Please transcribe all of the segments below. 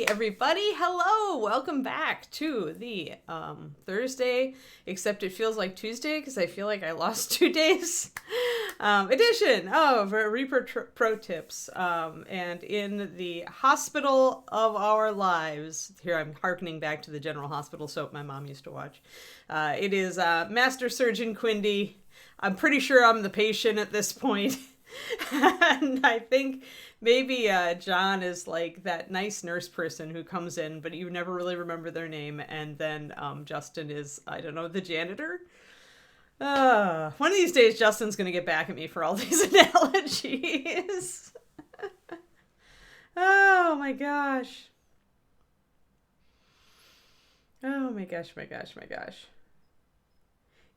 everybody. Hello. Welcome back to the Thursday, except it feels like Tuesday because I feel like I lost 2 days edition of Reaper Pro Tips. And in the hospital of our lives, here I'm hearkening back to the General Hospital soap my mom used to watch. It is Master Surgeon Quindy. I'm pretty sure I'm the patient at this point. And I think maybe John is like that nice nurse person who comes in, but you never really remember their name. And then Justin is, I don't know, the janitor. One of these days, Justin's going to get back at me for all these analogies. Oh my gosh. Oh my gosh, my gosh, my gosh.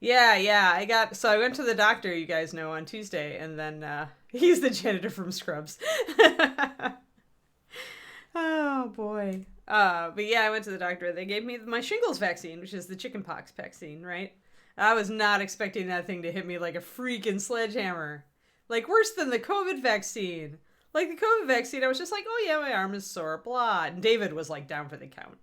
Yeah. I went to the doctor, you guys know, on Tuesday, and then he's the janitor from Scrubs. Oh boy. But yeah, I went to the doctor. They gave me my shingles vaccine, which is the chickenpox vaccine, right? I was not expecting that thing to hit me like a freaking sledgehammer. Like worse than the COVID vaccine. Like the COVID vaccine, I was just like, oh yeah, my arm is sore, blah. And David was like down for the count.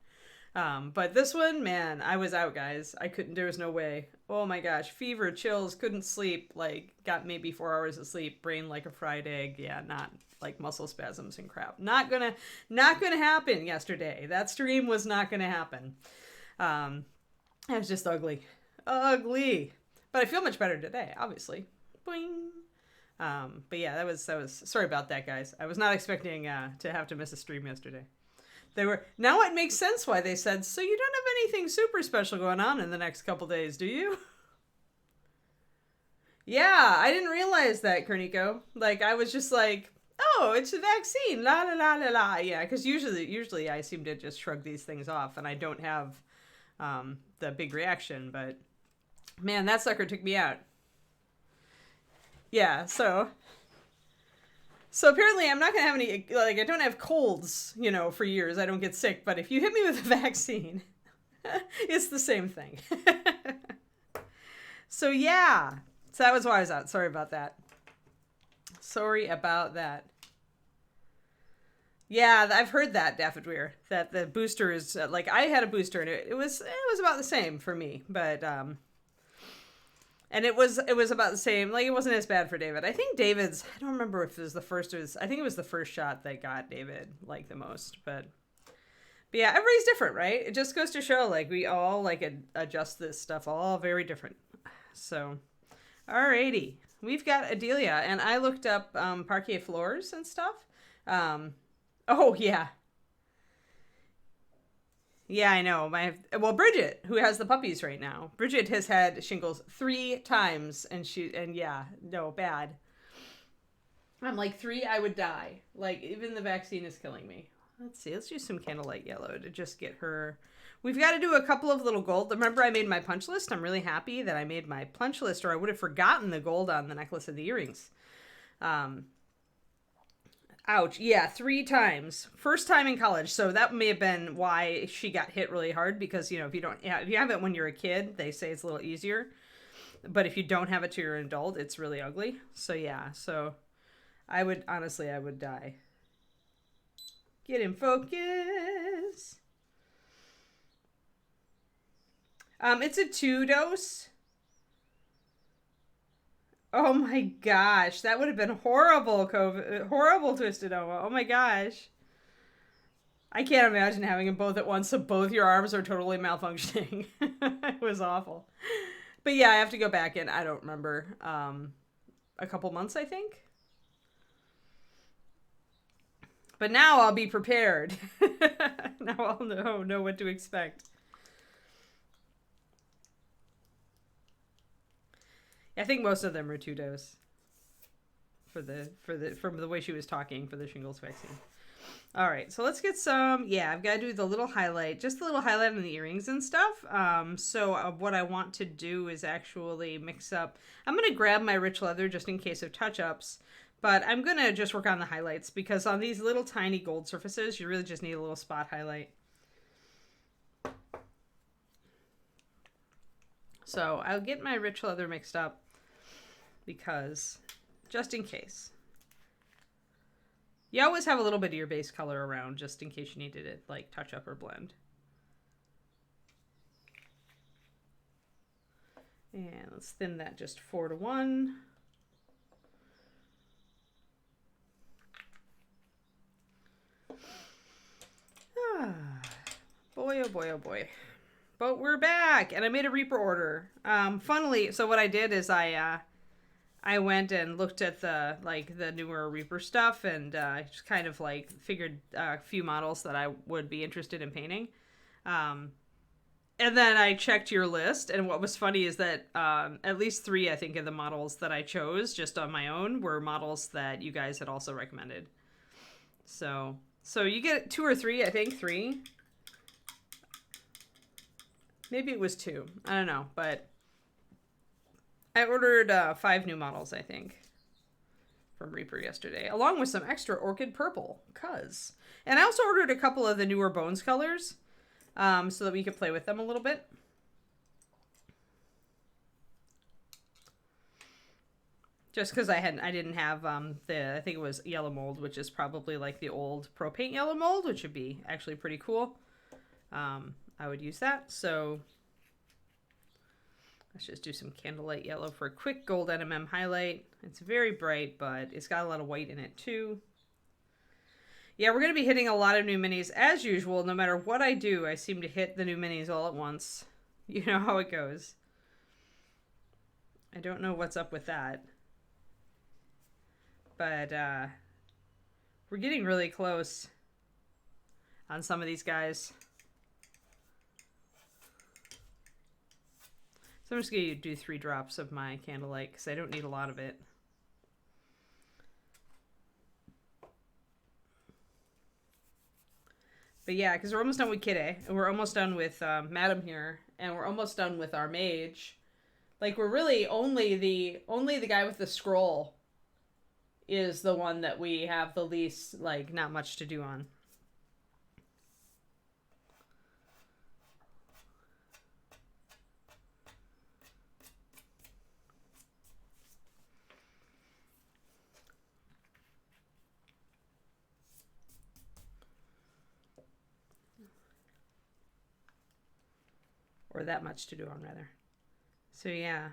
But this one, man, I was out, guys. There was no way. Oh my gosh. Fever, chills, couldn't sleep, like got maybe 4 hours of sleep, brain like a fried egg. Yeah, not like muscle spasms and crap. Not gonna happen yesterday. That stream was not gonna happen. It was just ugly. Ugly. But I feel much better today, obviously. Boing. But yeah, that was, sorry about that, guys. I was not expecting, to have to miss a stream yesterday. Now it makes sense why they said, so you don't have anything super special going on in the next couple days, do you? Yeah, I didn't realize that, Kerniko. Like, I was just like, oh, it's a vaccine, la la la la la. Yeah, because usually I seem to just shrug these things off, and I don't have the big reaction, but man, that sucker took me out. Yeah, so apparently I'm not going to have any, like, I don't have colds, for years. I don't get sick. But if you hit me with a vaccine, it's the same thing. So, yeah. So that was why I was out. Sorry about that. Yeah, I've heard that, Daffodweir, that the booster is, like, I had a booster, and it was about the same for me. But, and it was about the same. Like, it wasn't as bad for David. I think David's, I don't remember if it was the first I think it was the first shot that got David, like, the most. But yeah, everybody's different, right? It just goes to show, like, we all, like, adjust this stuff all very different. So, alrighty. We've got Delia, and I looked up parquet floors and stuff. Oh, yeah. Yeah, I know. Bridget, who has the puppies right now, Bridget has had shingles 3 times, and yeah, no, bad. I'm like 3, I would die. Like, even the vaccine is killing me. Let's see, let's do some candlelight yellow to just get her. We've got to do a couple of little gold. Remember I made my punch list? I'm really happy that I made my punch list, or I would have forgotten the gold on the necklace and the earrings. Ouch. Yeah, 3 times. First time in college. So that may have been why she got hit really hard, because, if you have it when you're a kid, they say it's a little easier. But if you don't have it till you're an adult, it's really ugly. So yeah, I would die. Get in focus. It's a 2-dose. Oh my gosh, that would have been horrible, horrible Twisted Oma. Oh my gosh. I can't imagine having them both at once, so both your arms are totally malfunctioning. It was awful. But yeah, I have to go back in, I don't remember, a couple months, I think. But now I'll be prepared. Now I'll know what to expect. I think most of them are 2-dose from the way she was talking for the shingles vaccine. All right, so let's get some. Yeah, I've got to do the little highlight, just the little highlight on the earrings and stuff. So what I want to do is actually mix up. I'm going to grab my rich leather just in case of touch-ups, but I'm going to just work on the highlights, because on these little tiny gold surfaces, you really just need a little spot highlight. So I'll get my rich leather mixed up, because just in case. You always have a little bit of your base color around just in case you needed it, like touch up or blend. And let's thin that just 4:1. Boy, oh boy, oh boy. But we're back, and I made a Reaper order. Funnily, so what I did is I went and looked at the newer Reaper stuff, and just kind of like figured a few models that I would be interested in painting. And then I checked your list, and what was funny is that at least 3, I think, of the models that I chose just on my own were models that you guys had also recommended. So you get 2 or 3, I think 3. Maybe it was 2. I don't know, but I ordered 5 new models, I think, from Reaper yesterday, along with some extra orchid purple, and I also ordered a couple of the newer Bones colors, so that we could play with them a little bit. Just because I didn't have I think it was yellow mold, which is probably like the old Pro Paint yellow mold, which would be actually pretty cool. I would use that. So let's just do some candlelight yellow for a quick gold NMM highlight. It's very bright, but it's got a lot of white in it too. Yeah, we're going to be hitting a lot of new minis as usual. No matter what I do, I seem to hit the new minis all at once. You know how it goes. I don't know what's up with that. But we're getting really close on some of these guys. So I'm just going to do 3 drops of my candlelight because I don't need a lot of it. But yeah, because we're almost done with Kitty, and we're almost done with Madam here, and we're almost done with our mage. Like, we're really only the guy with the scroll is the one that we have the least, like, not much to do on. Or that much to do on, rather. So, yeah.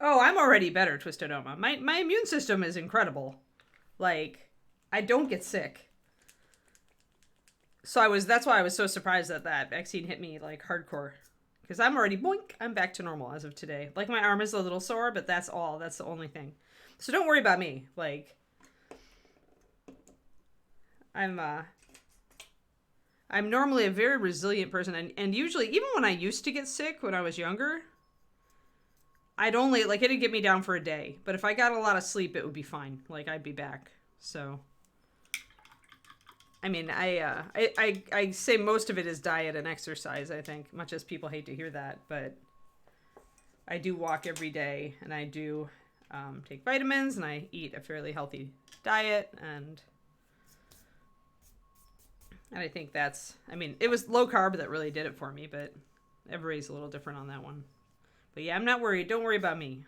Oh, I'm already better, Twisted Oma. My immune system is incredible. Like, I don't get sick. So that's why I was so surprised that vaccine hit me, like, hardcore. Because I'm already, boink, I'm back to normal as of today. Like, my arm is a little sore, but that's all. That's the only thing. So don't worry about me. Like, I'm normally a very resilient person, and usually, even when I used to get sick when I was younger, it'd get me down for a day. But if I got a lot of sleep, it would be fine. Like, I'd be back. So, I mean, I say most of it is diet and exercise, I think, much as people hate to hear that. But I do walk every day, and I do take vitamins, and I eat a fairly healthy diet, and I think it was low carb that really did it for me, but everybody's a little different on that one. But yeah, I'm not worried. Don't worry about me.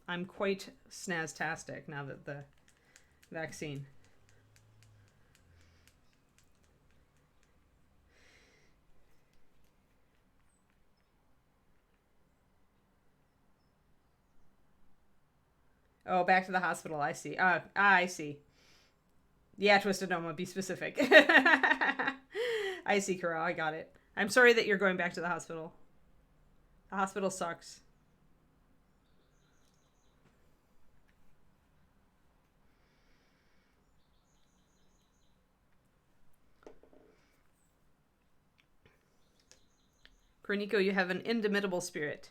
I'm quite snaztastic now that the vaccine. Oh, back to the hospital. I see. I see. Yeah, Twisted Noma, be specific. I see, Kara. I got it. I'm sorry that you're going back to the hospital. The hospital sucks. Cornico, you have an indomitable spirit.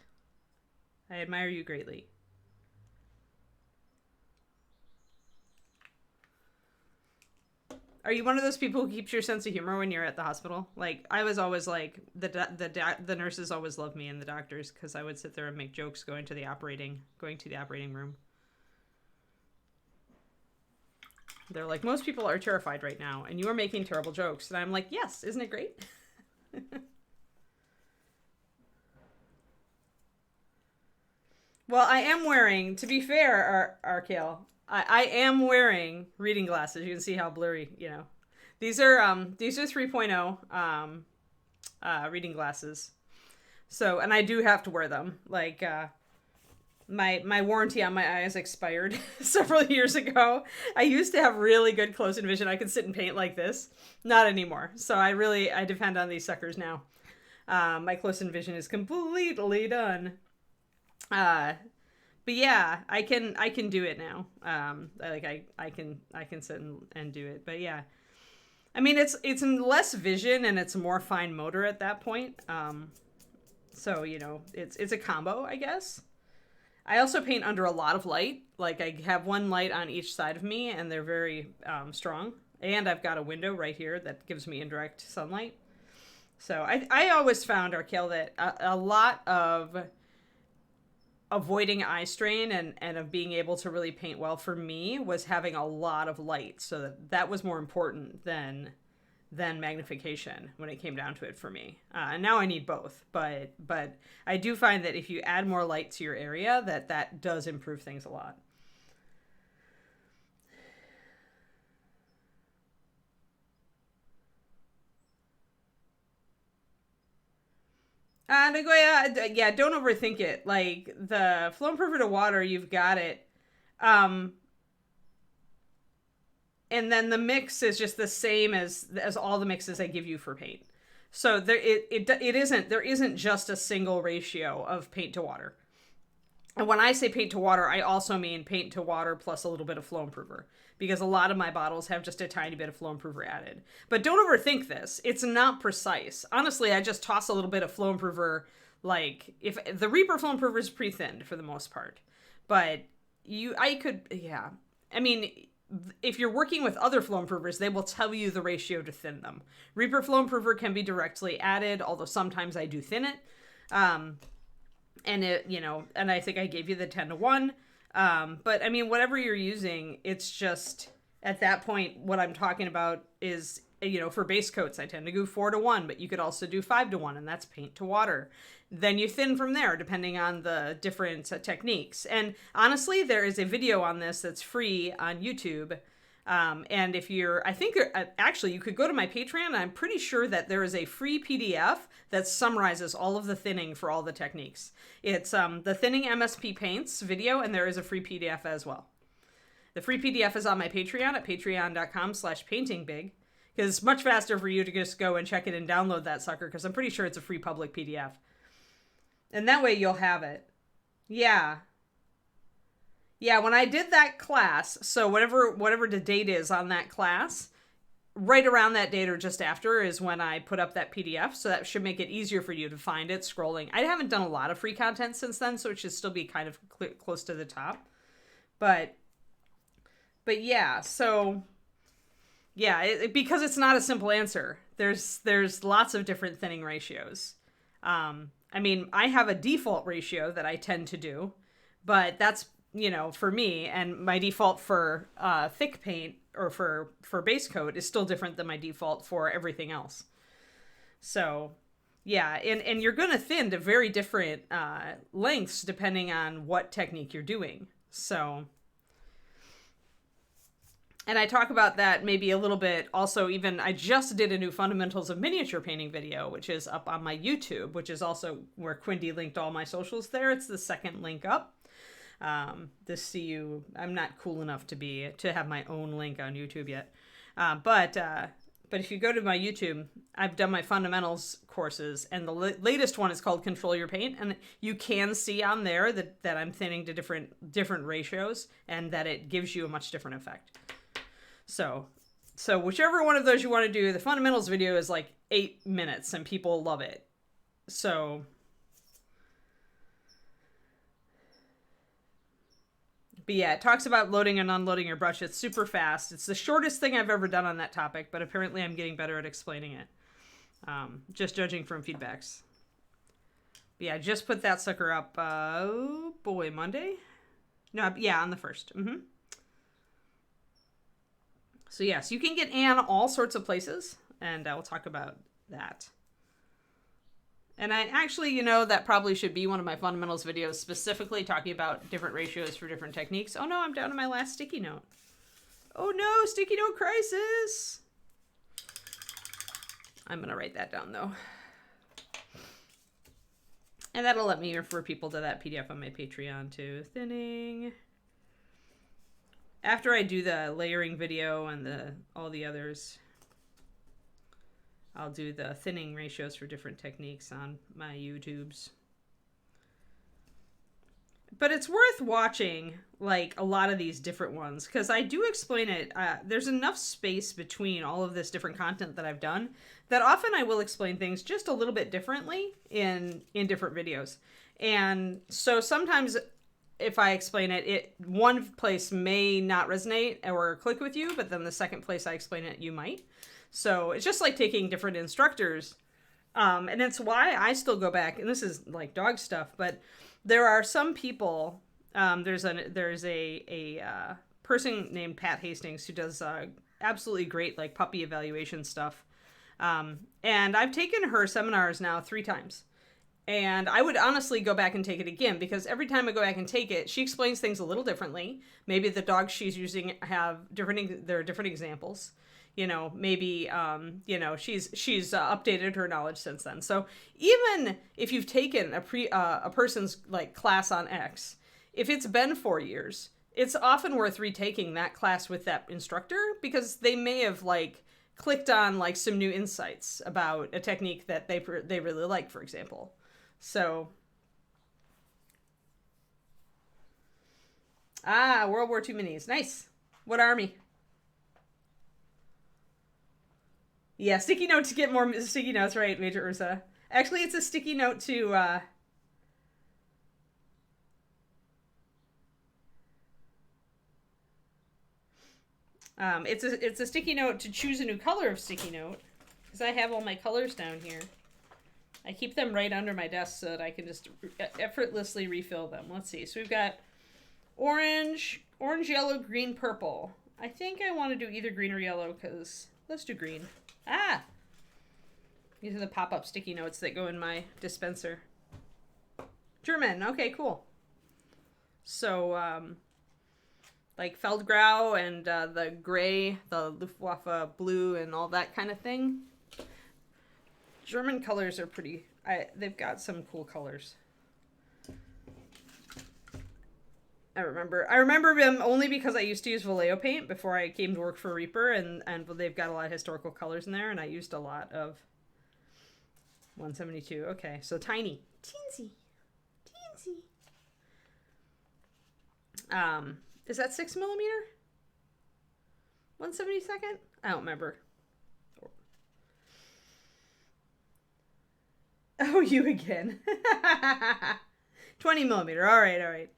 I admire you greatly. Are you one of those people who keeps your sense of humor when you're at the hospital? Like, I was always like, the nurses always loved me and the doctors because I would sit there and make jokes going to the operating room. They're like, most people are terrified right now, and you are making terrible jokes. And I'm like, yes, isn't it great? Well, I am wearing, to be fair, Arkale, I am wearing reading glasses. You can see how blurry, you know. These are 3.0 reading glasses. So, and I do have to wear them. Like, my warranty on my eyes expired several years ago. I used to have really good close-in vision. I could sit and paint like this. Not anymore. So I depend on these suckers now. My close-in vision is completely done. But yeah, I can do it now. I can sit and do it. But yeah, I mean it's less vision and it's more fine motor at that point. So you know it's a combo, I guess. I also paint under a lot of light. Like I have one light on each side of me, and they're very strong. And I've got a window right here that gives me indirect sunlight. So I always found, Arkale, that a lot of avoiding eye strain and of being able to really paint well for me was having a lot of light. So that was more important than magnification when it came down to it for me. And now I need both. But I do find that if you add more light to your area, that does improve things a lot. And yeah, don't overthink it. Like the flow improver to water, you've got it. And then the mix is just the same as all the mixes I give you for paint. So there isn't just a single ratio of paint to water. And when I say paint to water, I also mean paint to water plus a little bit of flow improver, because a lot of my bottles have just a tiny bit of flow improver added. But don't overthink this. It's not precise. Honestly, I just toss a little bit of flow improver. Like if the Reaper flow improver is pre-thinned for the most part, but I mean, if you're working with other flow improvers, they will tell you the ratio to thin them. Reaper flow improver can be directly added, although sometimes I do thin it. And it, you know, and I think I gave you the 10-1. But I mean, whatever you're using, it's just at that point, what I'm talking about is, you know, for base coats, I tend to go 4-1, but you could also do 5-1, and that's paint to water. Then you thin from there, depending on the different techniques. And honestly, there is a video on this that's free on YouTube. And if you're, I think actually you could go to my Patreon, and I'm pretty sure that there is a free PDF that summarizes all of the thinning for all the techniques. It's the Thinning MSP Paints video, and there is a free PDF as well. The free PDF is on my Patreon at patreon.com/paintingbig, because it's much faster for you to just go and check it and download that sucker, because I'm pretty sure it's a free public PDF. And that way you'll have it. Yeah. Yeah, when I did that class, so whatever the date is on that class, right around that date or just after is when I put up that PDF, so that should make it easier for you to find it scrolling. I haven't done a lot of free content since then, so it should still be kind of close to the top. But yeah, so yeah, because it's not a simple answer. There's lots of different thinning ratios. I mean, I have a default ratio that I tend to do, but that's, you know, for me, and my default for thick paint or for base coat is still different than my default for everything else. So yeah, and you're going to thin to very different lengths depending on what technique you're doing. So, and I talk about that maybe a little bit also. Even I just did a new Fundamentals of Miniature Painting video, which is up on my YouTube, which is also where Quindy linked all my socials there. It's the second link up. The SKU, I'm not cool enough to have my own link on YouTube yet. But if you go to my YouTube, I've done my fundamentals courses, and the latest one is called Control Your Paint, and you can see on there that I'm thinning to different ratios, and that it gives you a much different effect. So whichever one of those you want to do, the fundamentals video is like 8 minutes, and people love it. So. But yeah, it talks about loading and unloading your brush. It's super fast. It's the shortest thing I've ever done on that topic, but apparently I'm getting better at explaining it. Just judging from feedbacks. But yeah, I just put that sucker up, Monday? No, yeah, on the 1st. Mm-hmm. So yes, you can get Anne all sorts of places, and we'll talk about that. And I actually, you know, that probably should be one of my fundamentals videos, specifically talking about different ratios for different techniques. Oh no, I'm down to my last sticky note. Oh no, sticky note crisis. I'm going to write that down though. And that'll let me refer people to that PDF on my Patreon too. Thinning. After I do the layering video and all the others, I'll do the thinning ratios for different techniques on my YouTubes. But it's worth watching, like, a lot of these different ones, because I do explain it. There's enough space between all of this different content that I've done that often I will explain things just a little bit differently in different videos. And so sometimes if I explain it, one place may not resonate or click with you, but then the second place I explain it, you might. So it's just like taking different instructors. And it's why I still go back, and this is like dog stuff, but there are some people, there's a person named Pat Hastings who does absolutely great like puppy evaluation stuff. And I've taken her seminars now 3 times. And I would honestly go back and take it again, because every time I go back and take it, she explains things a little differently. Maybe the dogs she's using have there are different examples. You know, maybe, you know, she's updated her knowledge since then. So even if you've taken a person's like class on X, if it's been 4 years, it's often worth retaking that class with that instructor, because they may have like clicked on like some new insights about a technique that they really like, for example. So, World War II minis. Nice. What army? Yeah, sticky note to get more sticky notes, right, Major Ursa? Actually, it's a sticky note to, it's a sticky note to choose a new color of sticky note, because I have all my colors down here. I keep them right under my desk so that I can just effortlessly refill them. Let's see. So we've got orange, yellow, green, purple. I think I want to do either green or yellow, because let's do green. These are the pop-up sticky notes that go in my dispenser. German. Okay, cool. So, like Feldgrau and the gray, the Luftwaffe blue and all that kind of thing. German colors are pretty... they've got some cool colors. I remember them only because I used to use Vallejo paint before I came to work for Reaper, and they've got a lot of historical colors in there, and I used a lot of 172. Okay, so tiny. Teensy. Is that 6mm? 1/72? I don't remember. Oh, you again. 20mm. All right.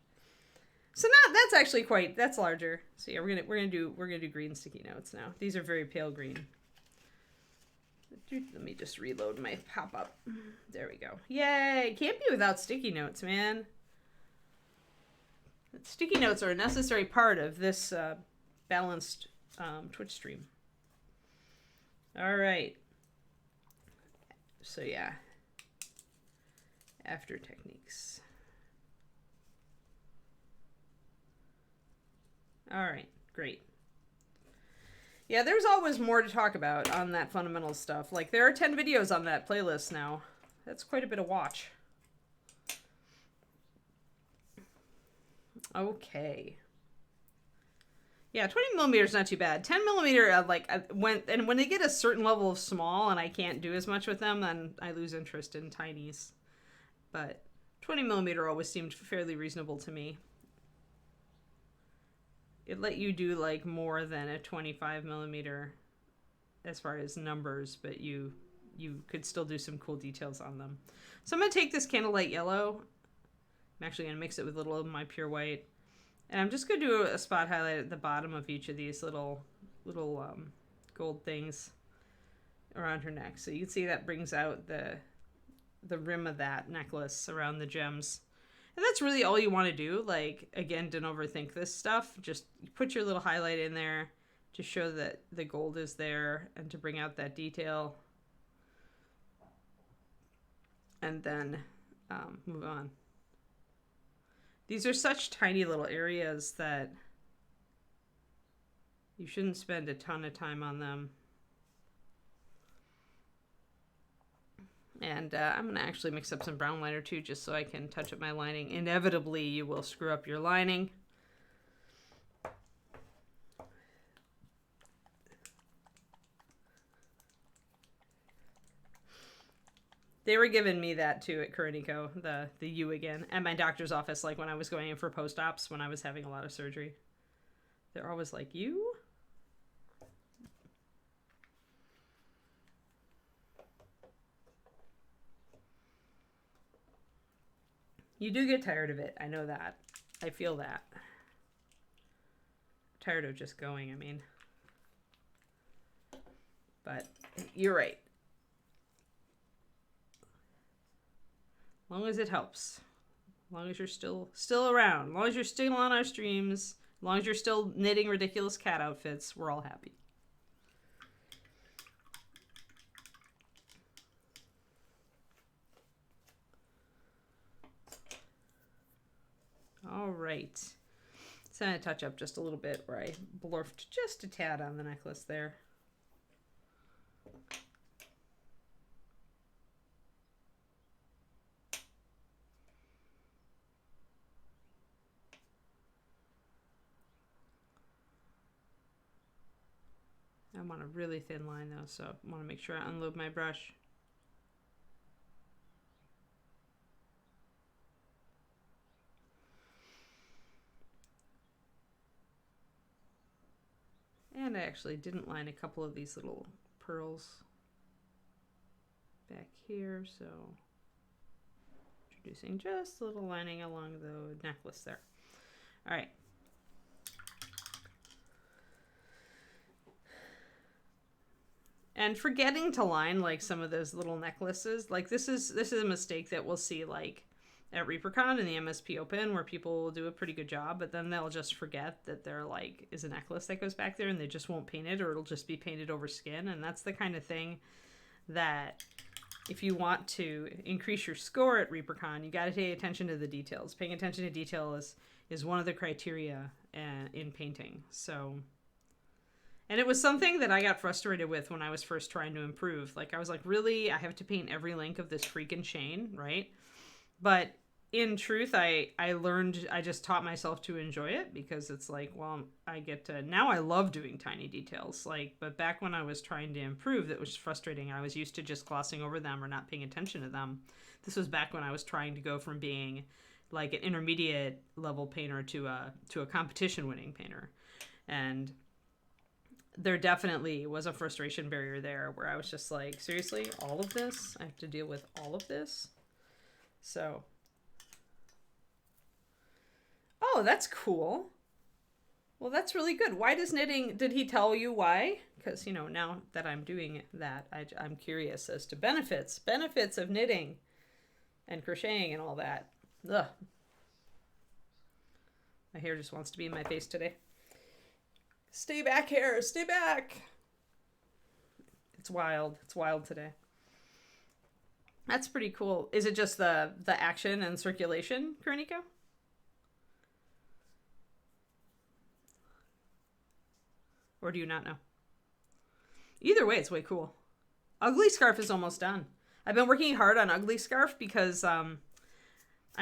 So now that's actually that's larger. So yeah, we're gonna do green sticky notes now. These are very pale green. Let me just reload my pop-up. There we go. Yay! Can't be without sticky notes, man. Sticky notes are a necessary part of this balanced Twitch stream. All right. So yeah. After techniques. All right, great. Yeah, there's always more to talk about on that fundamental stuff. Like, there are 10 videos on that playlist now. That's quite a bit of watch. Okay. Yeah, 20mm is not too bad. 10mm, when they get a certain level of small and I can't do as much with them, then I lose interest in tinies. But 20mm always seemed fairly reasonable to me. It let you do like more than a 25mm as far as numbers, but you could still do some cool details on them. So I'm going to take this Candlelight Yellow. I'm actually going to mix it with a little of my Pure White. And I'm just going to do a spot highlight at the bottom of each of these little gold things around her neck. So you can see that brings out the rim of that necklace around the gems. And that's really all you want to do. Like, again, don't overthink this stuff. Just put your little highlight in there to show that the gold is there and to bring out that detail. and then move on. These are such tiny little areas that you shouldn't spend a ton of time on them. And I'm going to actually mix up some brown liner too, just so I can touch up my lining. Inevitably, you will screw up your lining. They were giving me that too at Kuronico, the U again, at my doctor's office, like when I was going in for post-ops, when I was having a lot of surgery. They're always like, you? You do get tired of it. I know that. I feel that. Tired of just going, I mean. But you're right. As long as it helps. As long as you're still around. As long as you're still on our streams. As long as you're still knitting ridiculous cat outfits, we're all happy. All right. So I'm going to touch up just a little bit where I blurfed just a tad on the necklace there. I'm on a really thin line though, so I want to make sure I unload my brush. And I actually didn't line a couple of these little pearls back here, so introducing just a little lining along the necklace there. All right. And forgetting to line like some of those little necklaces, like this is a mistake that we'll see like at ReaperCon and the MSP Open, where people will do a pretty good job, but then they'll just forget that there like is a necklace that goes back there, and they just won't paint it, or it'll just be painted over skin. And that's the kind of thing that if you want to increase your score at ReaperCon, you got to pay attention to the details. Paying attention to detail is one of the criteria in painting. So. And it was something that I got frustrated with when I was first trying to improve. Like, I was like, really? I have to paint every link of this freaking chain, right? But in truth, I learned, I just taught myself to enjoy it, because it's like, well, I get to, now I love doing tiny details. Like, but back when I was trying to improve, that was frustrating. I was used to just glossing over them or not paying attention to them. This was back when I was trying to go from being like an intermediate level painter to a competition winning painter. And there definitely was a frustration barrier there where I was just like, seriously, all of this? I have to deal with all of this? So. Oh, that's cool. Well, that's really good. Why does knitting, did he tell you why? Because, you know, now that I'm doing that, I'm curious as to benefits of knitting and crocheting and all that. Ugh. My hair just wants to be in my face today. Stay back, hair. Stay back. It's wild. It's wild today. That's pretty cool. Is it just the action and circulation, Kuronico? Or do you not know? Either way, it's way cool. Ugly Scarf is almost done. I've been working hard on Ugly Scarf because I'm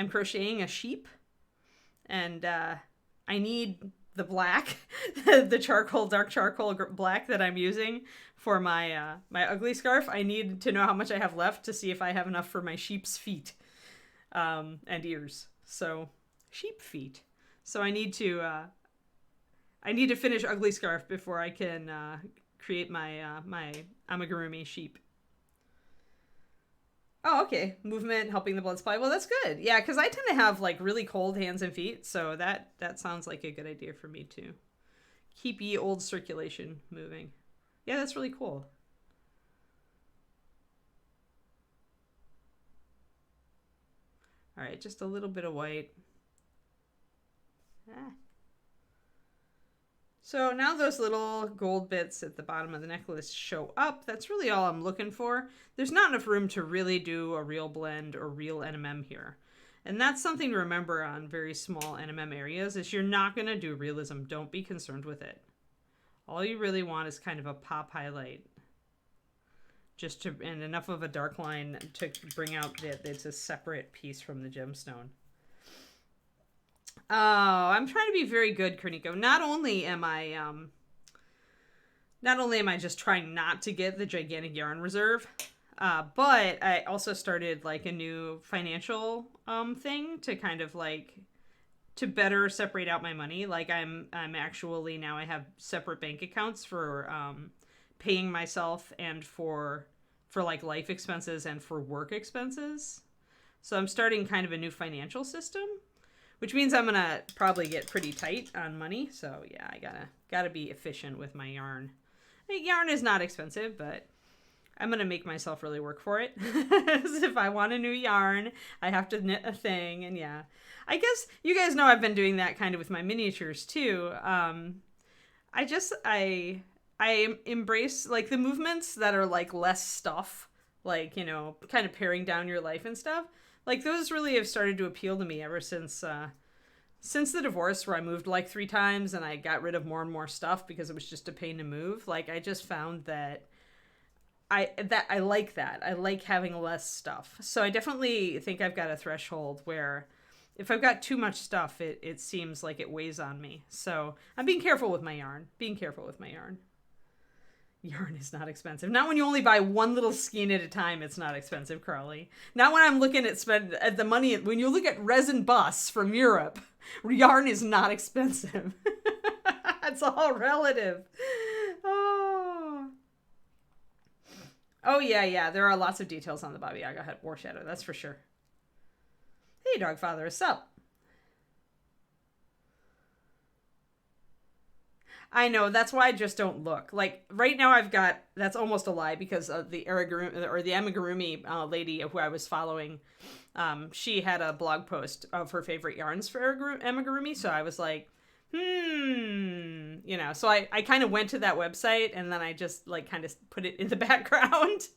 crocheting a sheep. And I need the black, the dark charcoal black that I'm using for my my Ugly Scarf. I need to know how much I have left to see if I have enough for my sheep's feet and ears. So sheep feet. So I need to finish Ugly Scarf before I can create my my amigurumi sheep. Oh, okay. Movement, helping the blood supply. Well, that's good. Yeah, because I tend to have like really cold hands and feet, so that sounds like a good idea for me too. Keep ye old circulation moving. Yeah, that's really cool. All right, just a little bit of white. So now those little gold bits at the bottom of the necklace show up. That's really all I'm looking for. There's not enough room to really do a real blend or real NMM here. And that's something to remember on very small NMM areas is you're not going to do realism. Don't be concerned with it. All you really want is kind of a pop highlight. And enough of a dark line to bring out that it's a separate piece from the gemstone. Oh, I'm trying to be very good, Kerniko. Not only am I just trying not to get the gigantic yarn reserve, but I also started like a new financial thing to kind of like to better separate out my money. Like I'm actually now I have separate bank accounts for paying myself and for like life expenses and for work expenses. So I'm starting kind of a new financial system, which means I'm gonna probably get pretty tight on money. So yeah, I gotta be efficient with my yarn. I mean, yarn is not expensive, but I'm gonna make myself really work for it. If I want a new yarn, I have to knit a thing, and yeah, I guess you guys know I've been doing that kind of with my miniatures too. I embrace like the movements that are like less stuff, like, you know, kind of paring down your life and stuff. Like those really have started to appeal to me ever since the divorce, where I moved like 3 times and I got rid of more and more stuff because it was just a pain to move. Like I just found that I like that. I like having less stuff. So I definitely think I've got a threshold where if I've got too much stuff, it seems like it weighs on me. So I'm being careful with my yarn. Yarn is not expensive. Not when you only buy one little skein at a time, it's not expensive, Carly. Not when I'm looking at the money. When you look at resin busts from Europe, yarn is not expensive. It's all relative. Oh yeah. There are lots of details on the Baba Yaga war shadow, that's for sure. Hey, Dogfather, what's up? I know, that's why I just don't look. Like, right now I've got, that's almost a lie because of the amigurumi lady who I was following. She had a blog post of her favorite yarns for amigurumi, so I was like, you know, so I kind of went to that website and then I just like kind of put it in the background.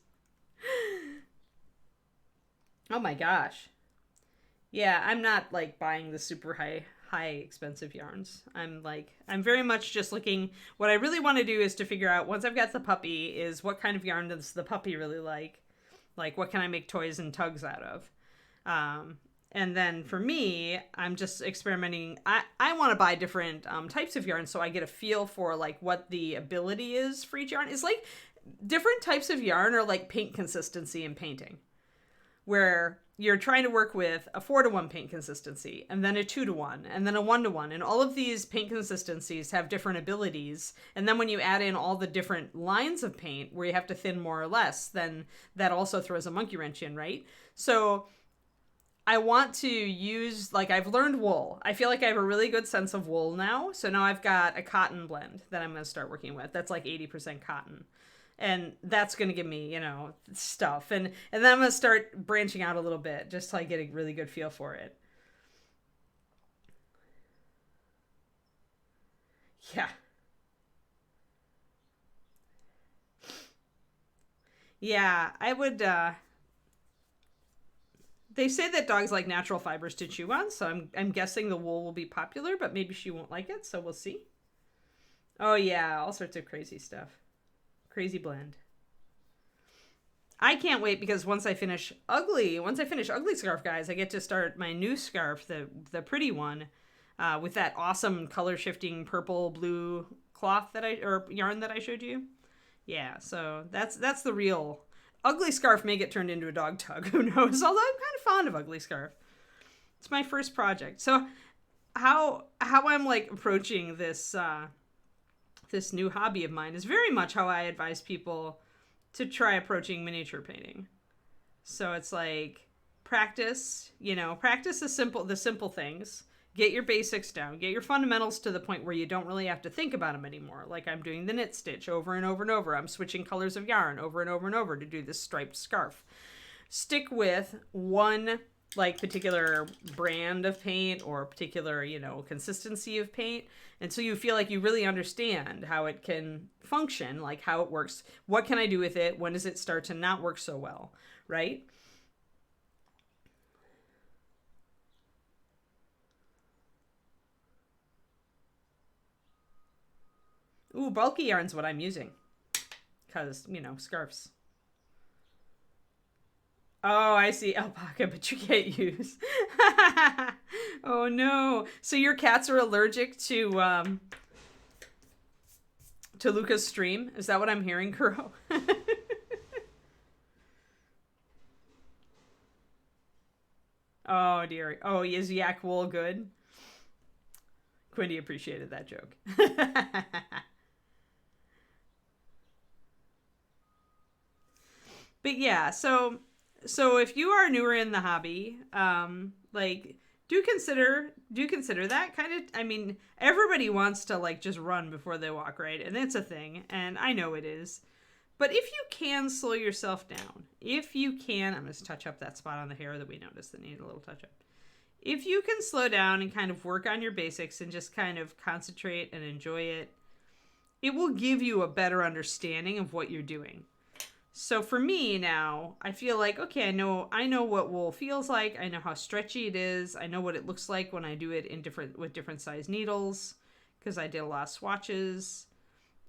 Oh my gosh. Yeah, I'm not like buying the super high expensive yarns. I'm very much just looking, what I really want to do is to figure out, once I've got the puppy, is what kind of yarn does the puppy really like what can I make toys and tugs out of. And then for me, I'm just experimenting. I want to buy different types of yarn so I get a feel for like what the ability is for each yarn. It's like different types of yarn are like paint consistency in painting, where you're trying to work with a 4-to-1 paint consistency, and then a 2-to-1, and then a 1-to-1. And all of these paint consistencies have different abilities. And then when you add in all the different lines of paint where you have to thin more or less, then that also throws a monkey wrench in, right? So I want to use, like, I've learned wool. I feel like I have a really good sense of wool now. So now I've got a cotton blend that I'm going to start working with. That's like 80% cotton. And that's going to give me, you know, stuff. And then I'm going to start branching out a little bit just to like get a really good feel for it. Yeah. Yeah, I would, they say that dogs like natural fibers to chew on, so I'm guessing the wool will be popular, but maybe she won't like it, so we'll see. Oh yeah, all sorts of crazy stuff. Crazy blend. I can't wait because once I finish Ugly Scarf, guys, I get to start my new scarf, the pretty one, with that awesome color shifting purple blue cloth or yarn that I showed you. Yeah, so that's the real Ugly Scarf. May get turned into a dog tug, who knows? Although I'm kind of fond of Ugly Scarf. It's my first project. So how I'm like approaching this this new hobby of mine is very much how I advise people to try approaching miniature painting. So it's like practice the simple things, get your basics down, get your fundamentals to the point where you don't really have to think about them anymore. Like I'm doing the knit stitch over and over and over. I'm switching colors of yarn over and over and over to do this striped scarf. Stick with one like particular brand of paint or particular, consistency of paint. And so you feel like you really understand how it can function, like how it works. What can I do with it? When does it start to not work so well, right? Ooh, bulky yarn's what I'm using. Because, scarves. Oh, I see. Alpaca, but you can't use. Oh, no. So your cats are allergic to Luca's stream? Is that what I'm hearing, Kuro? Oh, dear. Oh, is yak wool good? Quindy appreciated that joke. But yeah, so if you are newer in the hobby, like do consider that kind of. I mean, everybody wants to like just run before they walk, right? And it's a thing, and I know it is. But if you can slow yourself down, if you can, I'm just touch up that spot on the hair that we noticed that needed a little touch up. If you can slow down and kind of work on your basics and just kind of concentrate and enjoy it, it will give you a better understanding of what you're doing. So for me now, I feel like, okay, I know what wool feels like. I know how stretchy it is. I know what it looks like when I do it with different size needles, because I did a lot of swatches,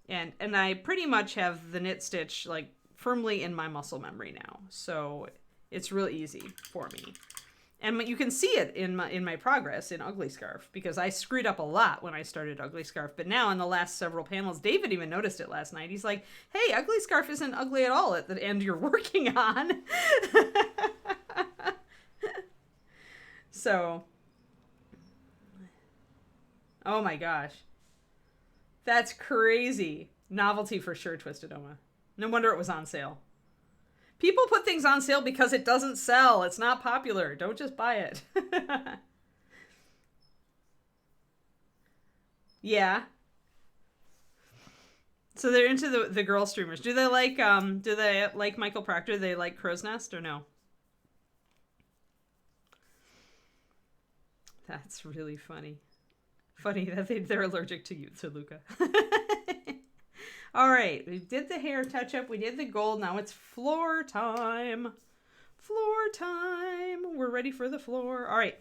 and I pretty much have the knit stitch like firmly in my muscle memory now. So it's real easy for me. And you can see it in my progress in Ugly Scarf, because I screwed up a lot when I started Ugly Scarf. But now in the last several panels, David even noticed it last night. He's like, hey, Ugly Scarf isn't ugly at all at the end you're working on. So, oh my gosh. That's crazy. Novelty for sure, Twisted Oma. No wonder it was on sale. People put things on sale because it doesn't sell. It's not popular. Don't just buy it. Yeah. So they're into the girl streamers. Do they like Michael Proctor? Do they like Crow's Nest or no? That's really funny. Funny that they're allergic to Luca. All right, we did the hair touch up. We did the gold. Now it's floor time. Floor time. We're ready for the floor. All right.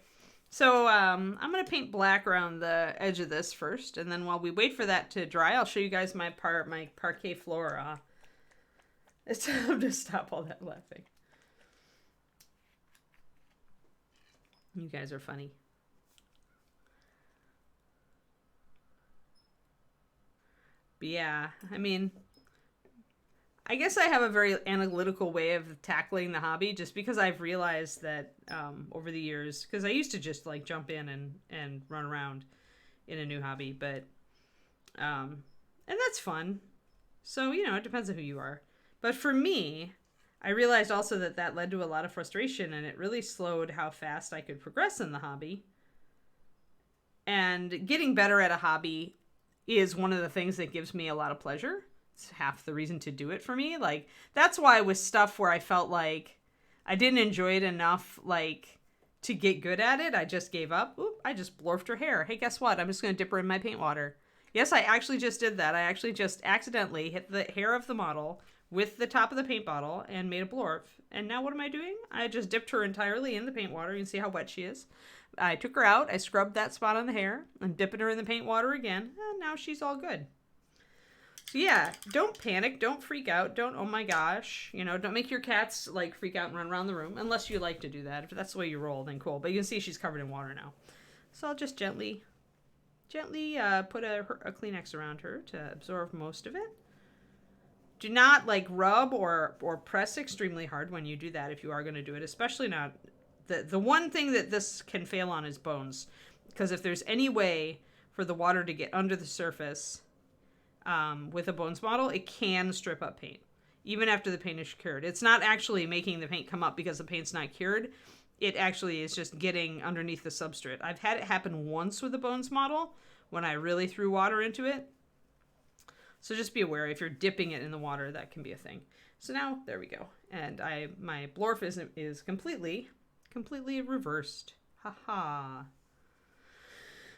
So I'm going to paint black around the edge of this first. And then while we wait for that to dry, I'll show you guys my parquet floor. It's time to stop all that laughing. You guys are funny. But yeah, I mean, I guess I have a very analytical way of tackling the hobby, just because I've realized that over the years, because I used to just like jump in and run around in a new hobby, but and that's fun. So, it depends on who you are. But for me, I realized also that led to a lot of frustration, and it really slowed how fast I could progress in the hobby. And getting better at a hobby is one of the things that gives me a lot of pleasure. It's half the reason to do it for me. Like, that's why with stuff where I felt like I didn't enjoy it enough, like, to get good at it, I just gave up. Oop, I just blorfed her hair. Hey, guess what? I'm just going to dip her in my paint water. Yes, I actually just did that. I actually just accidentally hit the hair of the model with the top of the paint bottle and made a blorf. And now what am I doing? I just dipped her entirely in the paint water. You can see how wet she is. I took her out. I scrubbed that spot on the hair. I'm dipping her in the paint water again. And now she's all good. So yeah, don't panic. Don't freak out. Don't, oh my gosh. Don't make your cats like freak out and run around the room. Unless you like to do that. If that's the way you roll, then cool. But you can see she's covered in water now. So I'll just gently put a Kleenex around her to absorb most of it. Do not like rub or press extremely hard when you do that if you are going to do it. Especially not... The one thing that this can fail on is bones. Because if there's any way for the water to get under the surface with a bones model, it can strip up paint. Even after the paint is cured. It's not actually making the paint come up because the paint's not cured. It actually is just getting underneath the substrate. I've had it happen once with a bones model when I really threw water into it. So just be aware, if you're dipping it in the water, that can be a thing. So now, there we go. And my blorf is completely completely reversed. Haha.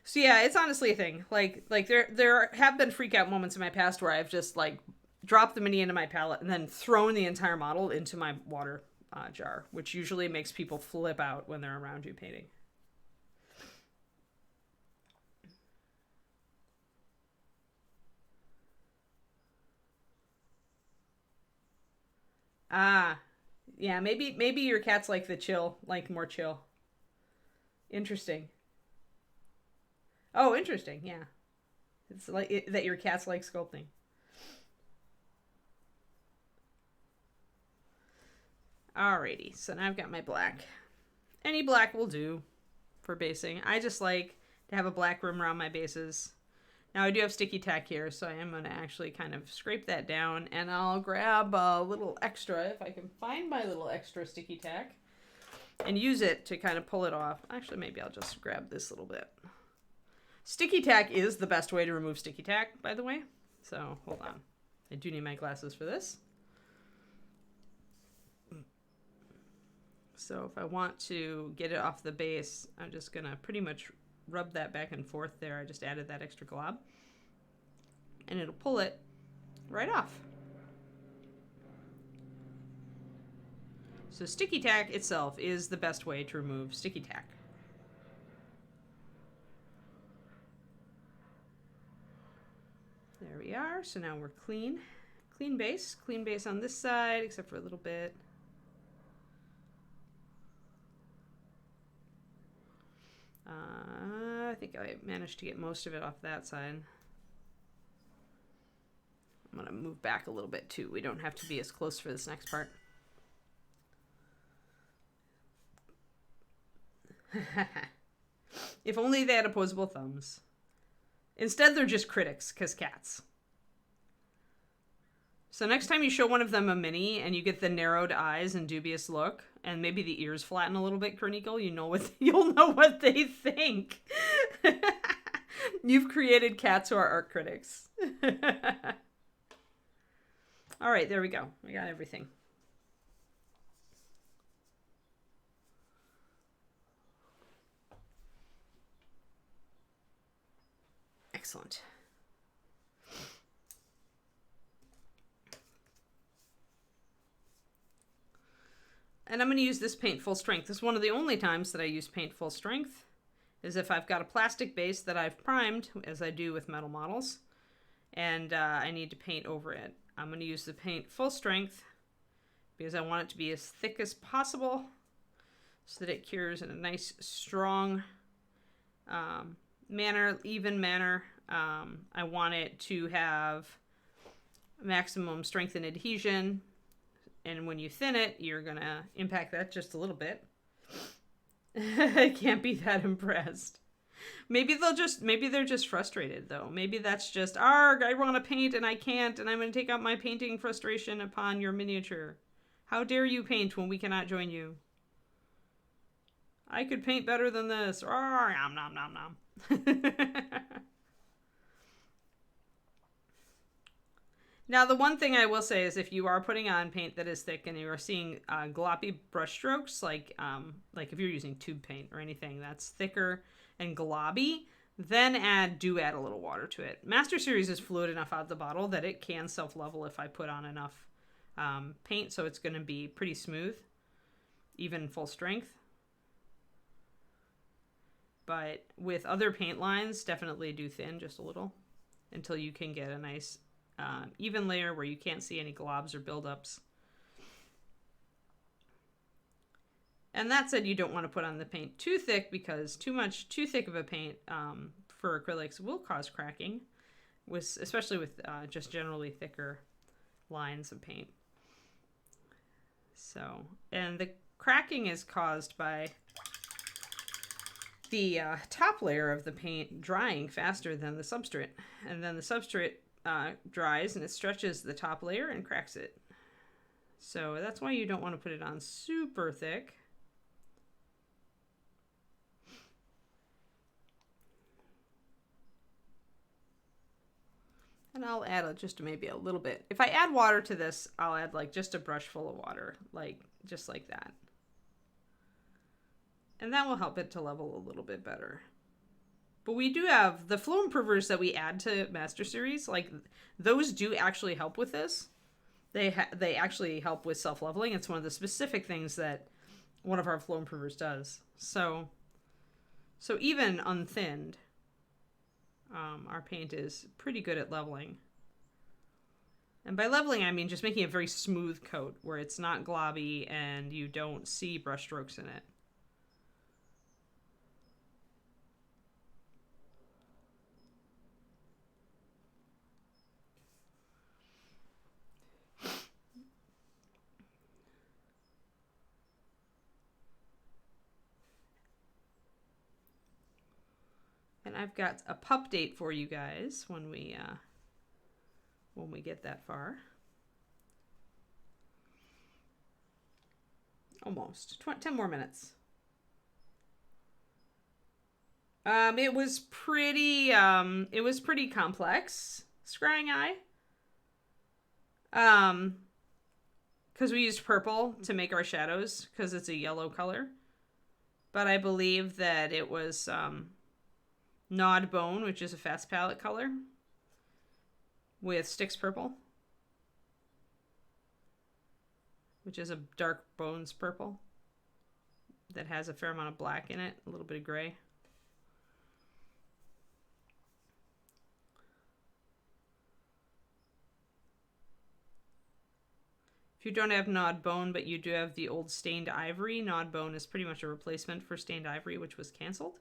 So yeah, it's honestly a thing. Like there have been freak out moments in my past where I've just like dropped the mini into my palette and then thrown the entire model into my water jar, which usually makes people flip out when they're around you painting. Ah, yeah, maybe your cat's like the chill, like more chill. Interesting. Oh, interesting. Yeah, it's like that your cat's like sculpting. Alrighty, so now I've got my black. Any black will do for basing. I just like to have a black rim around my bases. Now I do have sticky tack here, so I am going to actually kind of scrape that down, and I'll grab a little extra, if I can find my little extra sticky tack, and use it to kind of pull it off. Actually, maybe I'll just grab this little bit. Sticky tack is the best way to remove sticky tack, by the way. So, hold on. I do need my glasses for this. So if I want to get it off the base, I'm just going to pretty much rub that back and forth there. I just added that extra glob. And it'll pull it right off. So sticky tack itself is the best way to remove sticky tack. There we are. So now we're clean. Clean base. Clean base on this side, except for a little bit. I think I managed to get most of it off that side. I'm going to move back a little bit too. We don't have to be as close for this next part. If only they had opposable thumbs. Instead, they're just critics, because cats. So next time you show one of them a mini and you get the narrowed eyes and dubious look, and maybe the ears flatten a little bit, Kernickel, you'll know what they think. You've created cats who are art critics. All right, there we go. We got everything. Excellent. And I'm going to use this paint full strength. This is one of the only times that I use paint full strength, is if I've got a plastic base that I've primed, as I do with metal models, and I need to paint over it. I'm going to use the paint full strength because I want it to be as thick as possible so that it cures in a nice, strong manner, even manner. I want it to have maximum strength and adhesion. And when you thin it, you're going to impact that just a little bit. I can't be that impressed. Maybe they're just frustrated, though. Maybe that's just, arg, I want to paint and I can't, and I'm going to take out my painting frustration upon your miniature. How dare you paint when we cannot join you? I could paint better than this. Arr, nom, nom, nom, nom. Now, the one thing I will say is if you are putting on paint that is thick and you are seeing gloppy brush strokes, like if you're using tube paint or anything that's thicker and globby, then do add a little water to it. Master Series is fluid enough out of the bottle that it can self-level if I put on enough paint, so it's going to be pretty smooth, even full strength. But with other paint lines, definitely do thin just a little until you can get a nice even layer where you can't see any globs or buildups. And that said, you don't want to put on the paint too thick because too thick of a paint for acrylics will cause cracking, especially with just generally thicker lines of paint. So, and the cracking is caused by the top layer of the paint drying faster than the substrate, and then the substrate dries and it stretches the top layer and cracks it. So that's why you don't want to put it on super thick. And I'll add just maybe a little bit. If I add water to this, I'll add like just a brush full of water, like just like that. And that will help it to level a little bit better. But we do have the flow improvers that we add to Master Series, like those do actually help with this. They actually help with self-leveling. It's one of the specific things that one of our flow improvers does. So even unthinned, our paint is pretty good at leveling. And by leveling, I mean just making a very smooth coat where it's not globby and you don't see brush strokes in it. And I've got a pup date for you guys when we get that far. Almost 10 more minutes. It was pretty complex, Scrying Eye. Because we used purple to make our shadows because it's a yellow color. But I believe that it was Gnawed Bone, which is a fast palette color, with Sticks Purple, which is a dark bones purple that has a fair amount of black in it, a little bit of gray. If you don't have Gnawed Bone, but you do have the old Stained Ivory, Gnawed Bone is pretty much a replacement for Stained Ivory, which was canceled.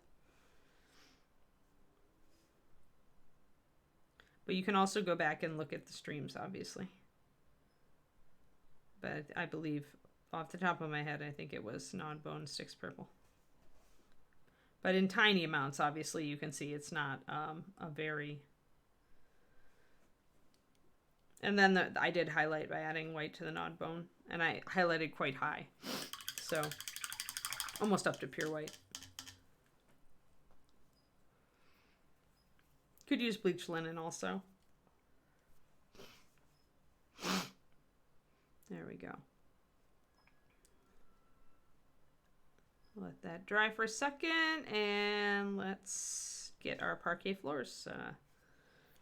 But you can also go back and look at the streams, obviously. But I believe, off the top of my head, I think it was Gnawed Bone, Sticks Purple. But in tiny amounts, obviously, you can see it's not a very... And then I did highlight by adding white to the Gnawed Bone. And I highlighted quite high. So, almost up to pure white. Could use bleached linen also. There we go. Let that dry for a second, and let's get our parquet floors.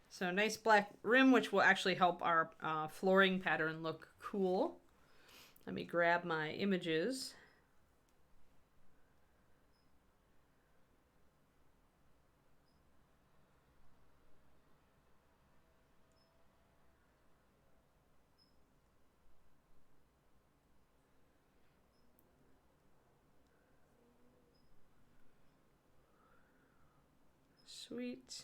So nice black rim, which will actually help our flooring pattern look cool. Let me grab my images. Sweet.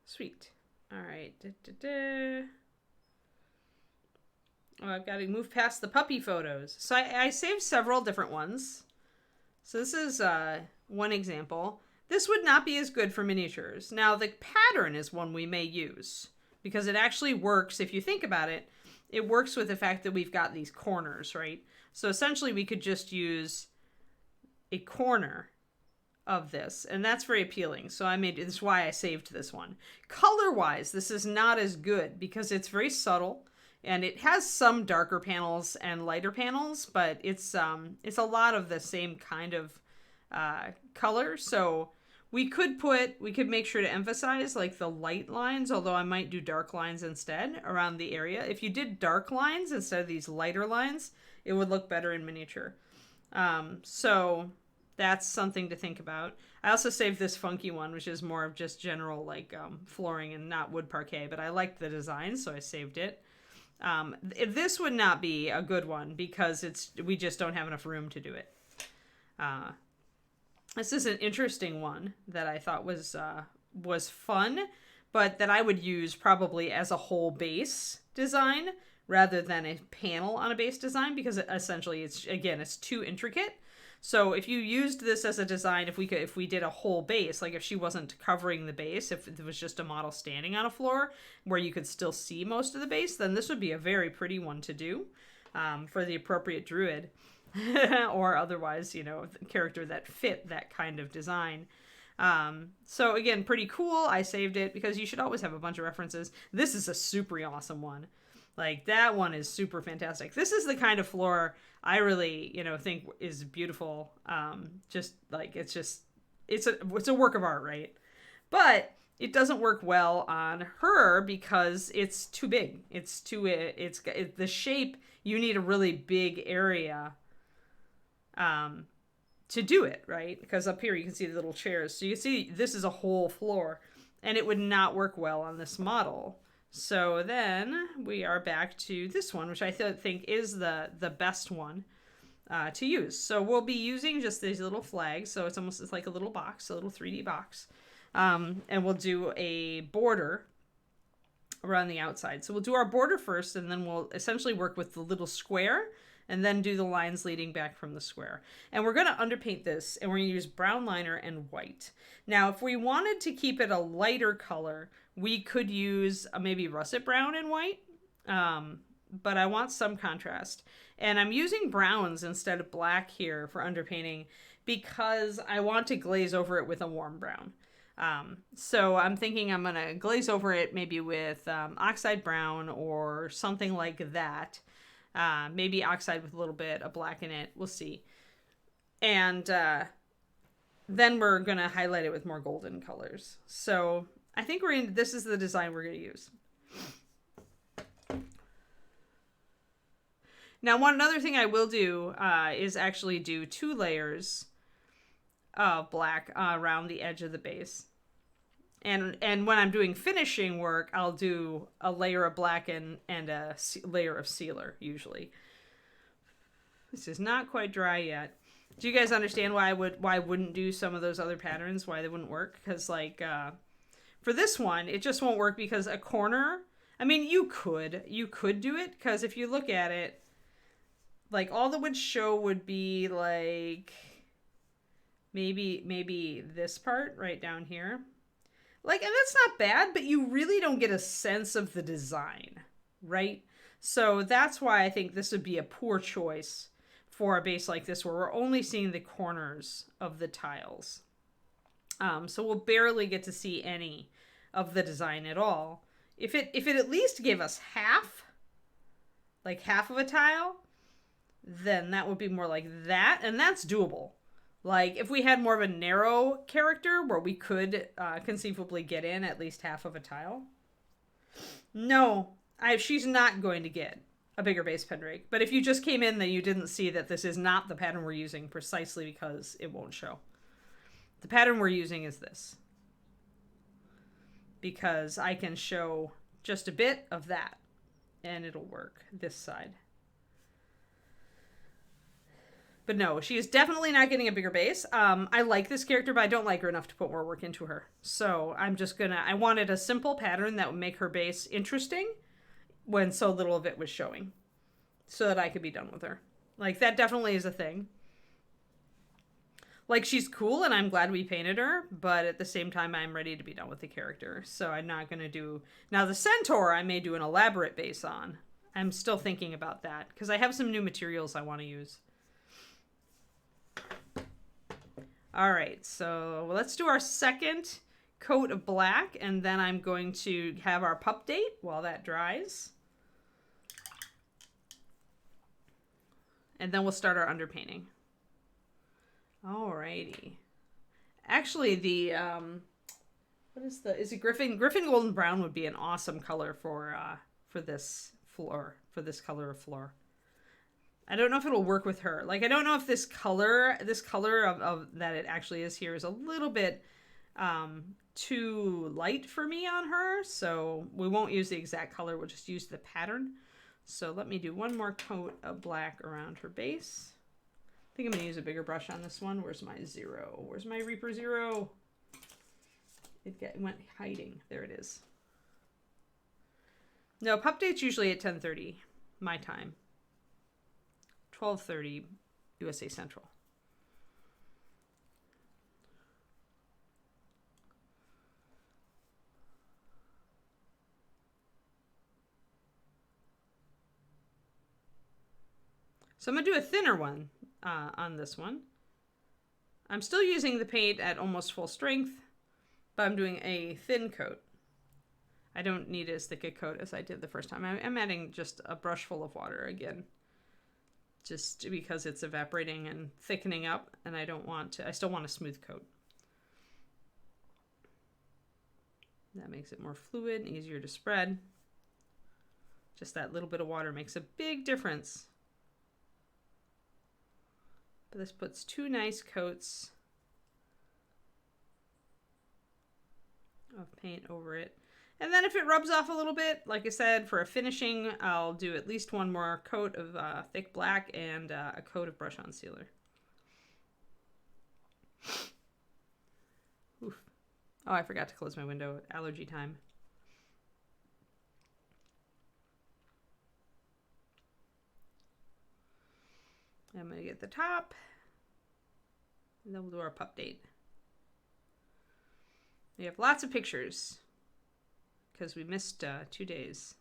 Sweet. All right. Oh, I've got to move past the puppy photos. So I saved several different ones. So this is one example. This would not be as good for miniatures. Now, the pattern is one we may use, because it actually works. If you think about it, it works with the fact that we've got these corners, right? So essentially we could just use a corner of this, and that's very appealing. So this is why I saved this one. Color-wise, this is not as good because it's very subtle, and it has some darker panels and lighter panels, but it's a lot of the same kind of color. So we could make sure to emphasize like the light lines, although I might do dark lines instead around the area. If you did dark lines instead of these lighter lines, it would look better in miniature. So that's something to think about. I also saved this funky one, which is more of just general like flooring and not wood parquet, but I liked the design, so I saved it. This would not be a good one because we just don't have enough room to do it. This is an interesting one that I thought was fun, but that I would use probably as a whole base design rather than a panel on a base design, because essentially it's too intricate. So if you used this as a design, if we did a whole base, like if she wasn't covering the base, if it was just a model standing on a floor where you could still see most of the base, then this would be a very pretty one to do for the appropriate druid or otherwise, character that fit that kind of design. So again, pretty cool. I saved it because you should always have a bunch of references. This is a super awesome one. Like, that one is super fantastic. This is the kind of floor I really, think is beautiful. Just like, it's a work of art, right? But it doesn't work well on her because it's too big. The shape, you need a really big area to do it, right? Because up here you can see the little chairs. So you see this is a whole floor, and it would not work well on this model. So then we are back to this one, which I think is the best one to use. So we'll be using just these little flags. So it's like a little box, a little 3D box. And we'll do a border around the outside. So we'll do our border first, and then we'll essentially work with the little square and then do the lines leading back from the square. And we're going to underpaint this, and we're going to use brown liner and white. Now, if we wanted to keep it a lighter color, we could use maybe russet brown and white, but I want some contrast. And I'm using browns instead of black here for underpainting because I want to glaze over it with a warm brown. So I'm thinking I'm going to glaze over it maybe with oxide brown or something like that. Maybe oxide with a little bit of black in it. We'll see. And then we're going to highlight it with more golden colors. So I think this is the design we're going to use. Now, one other thing I will do is actually do 2 layers of black around the edge of the base. And when I'm doing finishing work, I'll do a layer of black and a layer of sealer, usually. This is not quite dry yet. Do you guys understand why I wouldn't do some of those other patterns, why they wouldn't work? Because, like, for this one, it just won't work because a corner, I mean, you could do it, because if you look at it, like, all that would show would be, like, maybe this part right down here. Like, and that's not bad, but you really don't get a sense of the design, right? So that's why I think this would be a poor choice for a base like this, where we're only seeing the corners of the tiles. So we'll barely get to see any of the design at all. If it at least gave us half of a tile, then that would be more like that, and that's doable. Like, if we had more of a narrow character where we could conceivably get in at least half of a tile. No, she's not going to get a bigger base pendrake. But if you just came in, then you didn't see that this is not the pattern we're using, precisely because it won't show. The pattern we're using is this, because I can show just a bit of that, and it'll work this side. But no, she is definitely not getting a bigger base. I like this character, but I don't like her enough to put more work into her. So I wanted a simple pattern that would make her base interesting when so little of it was showing, so that I could be done with her. Like, that definitely is a thing. Like, she's cool, and I'm glad we painted her, but at the same time, I'm ready to be done with the character. So I'm not going to do... Now, the Centaur, I may do an elaborate base on. I'm still thinking about that, because I have some new materials I want to use. All right, so let's do our second coat of black, and then I'm going to have our pup date while that dries. And then we'll start our underpainting. Alrighty. Actually, is it Griffin? Griffin Golden Brown would be an awesome color for this floor, for this color of floor. I don't know if it'll work with her. Like, I don't know if this color of that it actually is here is a little bit too light for me on her. So we won't use the exact color. We'll just use the pattern. So let me do one more coat of black around her base. I think I'm going to use a bigger brush on this one. Where's my 0? Where's my Reaper 0? It went hiding. There it is. No, pup date's usually at 10:30 my time. 12:30 USA Central. So I'm going to do a thinner one on this one. I'm still using the paint at almost full strength, but I'm doing a thin coat. I don't need as thick a coat as I did the first time. I'm adding just a brush full of water again, just because it's evaporating and thickening up, and I still want a smooth coat. That makes it more fluid and easier to spread. Just that little bit of water makes a big difference. But this puts 2 nice coats of paint over it. And then if it rubs off a little bit, like I said, for a finishing, I'll do at least 1 more coat of thick black and a coat of brush-on sealer. Oof. Oh, I forgot to close my window. Allergy time. I'm going to get the top, and then we'll do our pup date. We have lots of pictures, because we missed 2 days.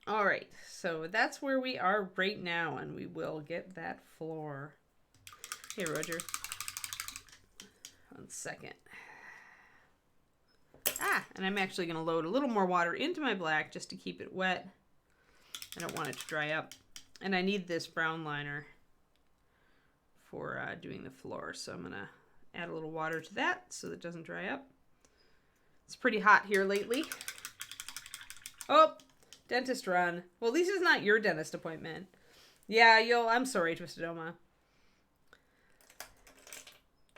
All right, so that's where we are right now, and we will get that floor. Hey, Roger. 1 second. And I'm actually going to load a little more water into my black just to keep it wet. I don't want it to dry up. And I need this brown liner for doing the floor. So I'm going to add a little water to that so that it doesn't dry up. It's pretty hot here lately. Oh, dentist run. Well, at least it's not your dentist appointment. Yeah, I'm sorry, Twisted Oma.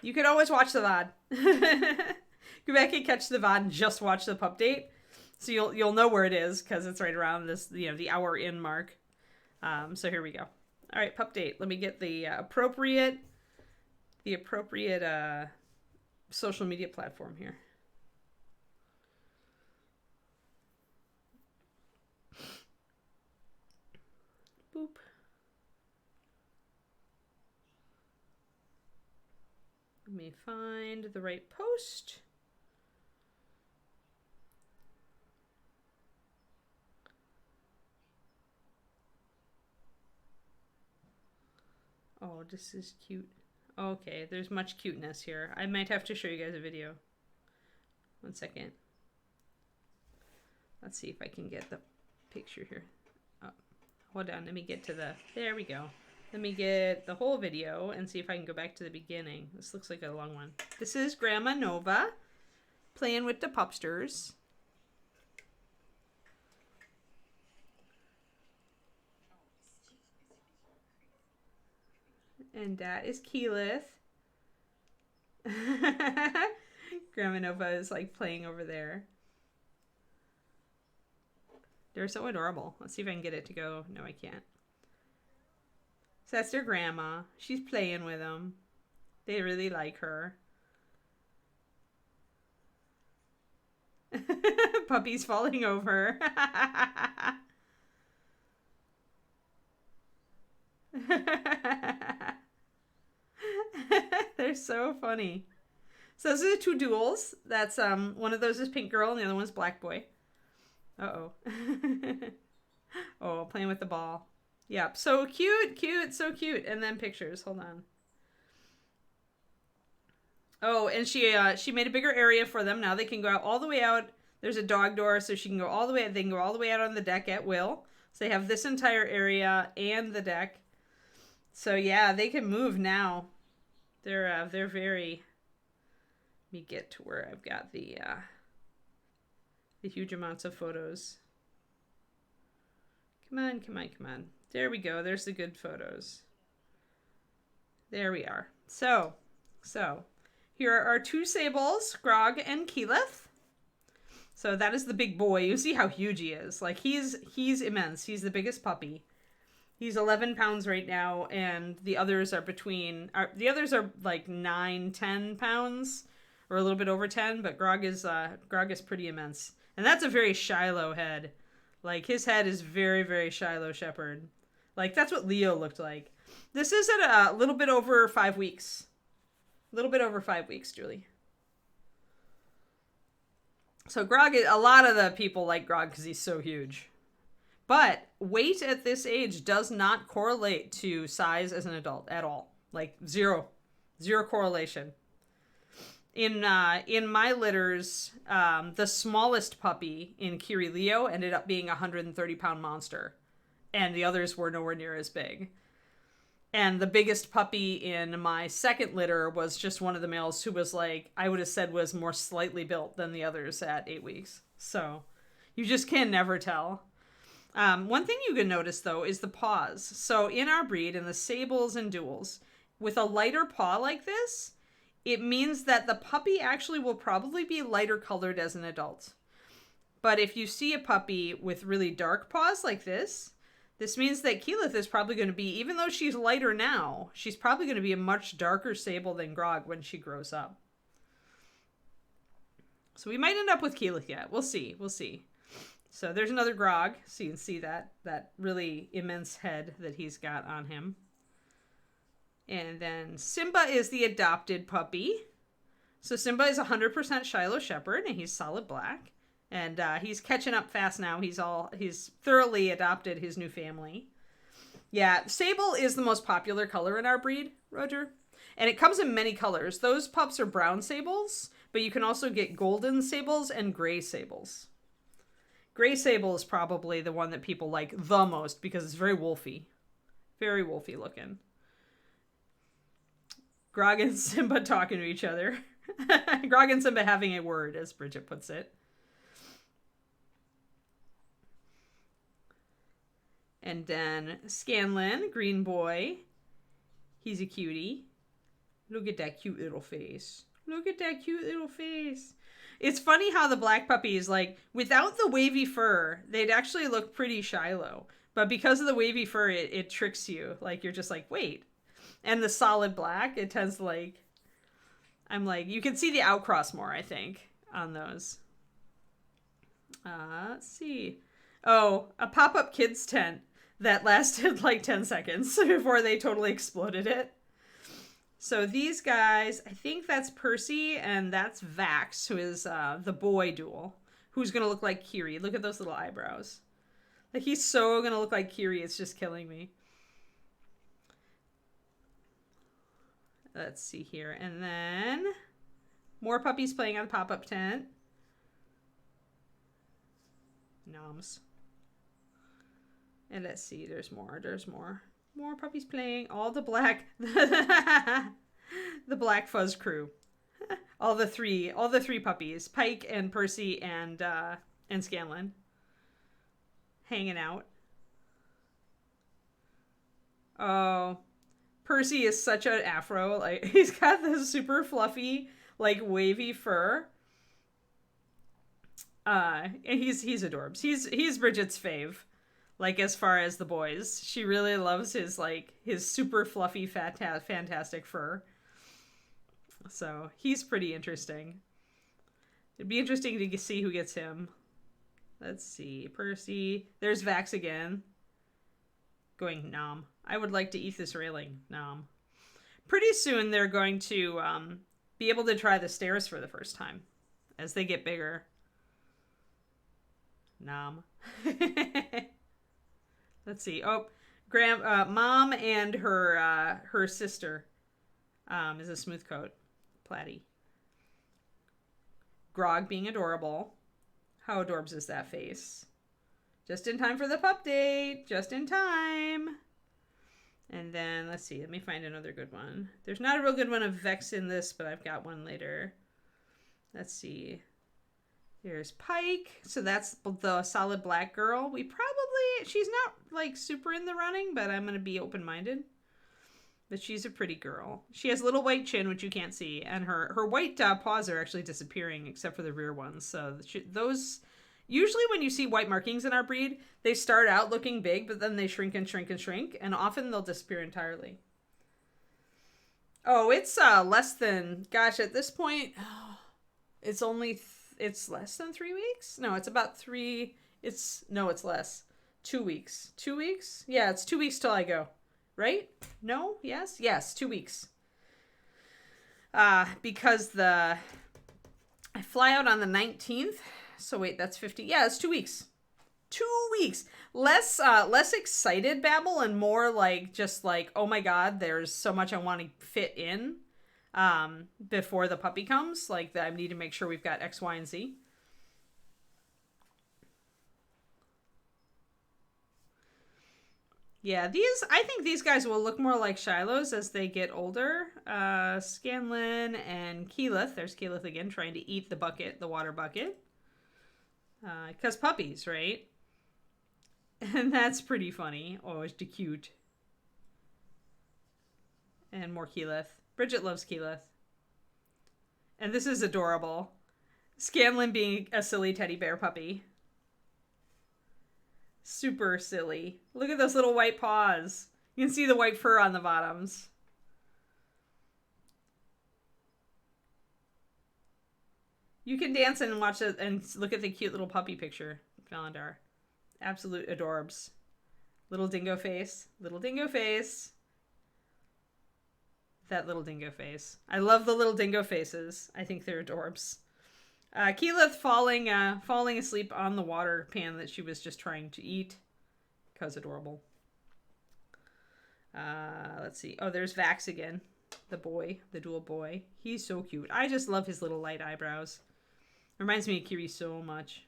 You could always watch the VOD. Go back and catch the VOD and just watch the pup date. So you'll know where it is because it's right around this, the hour in mark. So here we go. All right, pup date. Let me get the appropriate social media platform here. Boop. Let me find the right post. Oh, this is cute. Okay, there's much cuteness here. I might have to show you guys a video. 1 second. Let's see if I can get the picture here. Oh, hold on, let me get to there we go. Let me get the whole video and see if I can go back to the beginning. This looks like a long one. This is Grandma Nova playing with the pupsters. And that is Keyleth. Grandma Nova is like playing over there. They're so adorable. Let's see if I can get it to go. No, I can't. So that's their grandma. She's playing with them. They really like her. Puppy's falling over. They're so funny. So those are the 2 duels. That's one of those is Pink Girl and the other one's Black Boy. Uh-oh. Oh, playing with the ball. Yep, so cute, so cute. And then pictures. Hold on. Oh, and she made a bigger area for them. Now they can go out all the way out. There's a dog door, so she can go all the way. They can go all the way out on the deck at will. So they have this entire area and the deck. So yeah, they can move now. They're very. Let me get to where I've got the huge amounts of photos. Come on, come on, come on. There we go. There's the good photos. There we are. So here are our 2 sables, Grog and Keyleth. So that is the big boy. You see how huge he is. Like he's immense. He's the biggest puppy. He's 11 pounds right now, and the others are like 9, 10 pounds, or a little bit over 10. But Grog is pretty immense, and that's a very Shiloh head. Like his head is very, very Shiloh Shepherd. Like that's what Leo looked like. This is at a little bit over 5 weeks. A little bit over 5 weeks, Julie. So Grog, a lot of the people like Grog because he's so huge. But weight at this age does not correlate to size as an adult at all. Like zero correlation. In my litters, the smallest puppy in Kiri Leo ended up being a 130-pound monster, and the others were nowhere near as big. And the biggest puppy in my second litter was just one of the males who was like, I would have said was more slightly built than the others at 8 weeks. So you just can never tell. One thing you can notice, though, is the paws. So in our breed, in the sables and duals, with a lighter paw like this, it means that the puppy actually will probably be lighter colored as an adult. But if you see a puppy with really dark paws like this means that Keyleth is probably going to be, even though she's lighter now, she's probably going to be a much darker sable than Grog when she grows up. So we might end up with Keyleth yet. We'll see. So there's another Grog, so you can see that really immense head that he's got on him. And then Simba is the adopted puppy. So Simba is 100% Shiloh Shepherd, and he's solid black. And he's catching up fast now. He's thoroughly adopted his new family. Yeah, sable is the most popular color in our breed, Roger. And it comes in many colors. Those pups are brown sables, but you can also get golden sables and gray sables. Gray sable is probably the one that people like the most because it's very wolfy. Very wolfy looking. Grog and Simba talking to each other. Grog and Simba having a word, as Bridget puts it. And then Scanlan, green boy. He's a cutie. Look at that cute little face. Look at that cute little face. It's funny how the black puppies, like, without the wavy fur, they'd actually look pretty Shiloh. But because of the wavy fur, it tricks you. Like, you're just like, wait. And the solid black, it tends to, like, I'm like, you can see the outcross more, I think, on those. Let's see. Oh, a pop-up kids tent that lasted like 10 seconds before they totally exploded it. So these guys, I think that's Percy and that's Vax, who is the boy dual, who's going to look like Kiri. Look at those little eyebrows. Like, he's so going to look like Kiri, it's just killing me. Let's see here. And then more puppies playing on the pop-up tent. Noms. And let's see, there's more. More puppies playing. All the black, the black fuzz crew. All the three puppies, Pike and Percy and Scanlan, hanging out. Oh, Percy is such an afro. Like, he's got this super fluffy, like, wavy fur. And he's adorbs. He's Bridget's fave. Like, as far as the boys, she really loves his super fluffy, fantastic fur. So he's pretty interesting. It'd be interesting to see who gets him. Let's see, Percy. There's Vax again. Going nom. I would like to eat this railing. Nom. Pretty soon they're going to be able to try the stairs for the first time as they get bigger. Nom. Let's see. Oh, Mom and her sister is a smooth coat. Platy. Grog being adorable. How adorbs is that face? Just in time for the pup date. Just in time. And then, let's see. Let me find another good one. There's not a real good one of Vex in this, but I've got one later. Let's see. Here's Pike. So that's the solid black girl. She's not like super in the running, but I'm going to be open-minded. But she's a pretty girl. She has a little white chin, which you can't see. And her white paws are actually disappearing, except for the rear ones. So those, usually when you see white markings in our breed, they start out looking big, but then they shrink and shrink and shrink. And often they'll disappear entirely. Oh, it's less than, gosh, at this point, it's only... It's less than 3 weeks? No, it's about 3. It's less. 2 weeks. 2 weeks? Yeah, it's 2 weeks till I go. Right? No? Yes? Yes, 2 weeks. Because I fly out on the 19th. So wait, that's 50. Yeah, it's 2 weeks. 2 weeks. Less excited babble and more like just like, oh my god, there's so much I want to fit in before the puppy comes. Like I need to make sure we've got X, Y, and Z. Yeah, I think these guys will look more like Shilohs as they get older. Scanlan and Keyleth. There's Keyleth again, trying to eat the bucket, the water bucket. Because puppies, right? And that's pretty funny. Oh, it's cute. And more Keyleth. Bridget loves Keyleth. And this is adorable. Scanlan being a silly teddy bear puppy. Super silly. Look at those little white paws. You can see the white fur on the bottoms. You can dance and watch it and look at the cute little puppy picture, Valandar. Absolute adorbs. Little dingo face. Little dingo face. That little dingo face. I love the little dingo faces. I think they're adorbs. Keyleth falling asleep on the water pan that she was just trying to eat. Cause adorable. Let's see. Oh, there's Vax again. The boy. The dual boy. He's so cute. I just love his little light eyebrows. Reminds me of Kiri so much.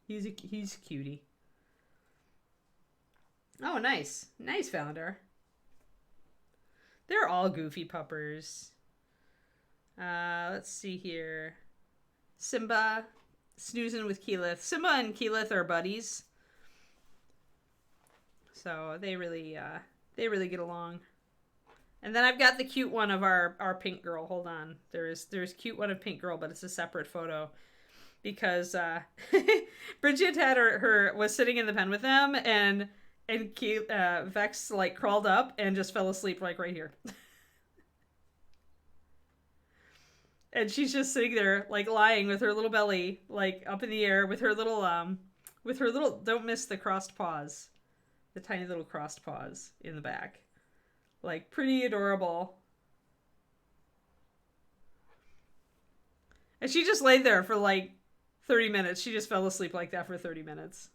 He's a cutie. Oh, nice. Nice, Valandar. They're all goofy puppers. Let's see here. Simba snoozing with Keyleth. Simba and Keyleth are buddies. So they really get along. And then I've got the cute one of our pink girl. Hold on. There's cute one of pink girl, but it's a separate photo. Because Bridget had was sitting in the pen with them and Vex like crawled up and just fell asleep like right here. And she's just sitting there, like lying with her little belly, like up in the air with her little, don't miss the crossed paws. The tiny little crossed paws in the back. Like, pretty adorable. And she just laid there for like 30 minutes. She just fell asleep like that for 30 minutes.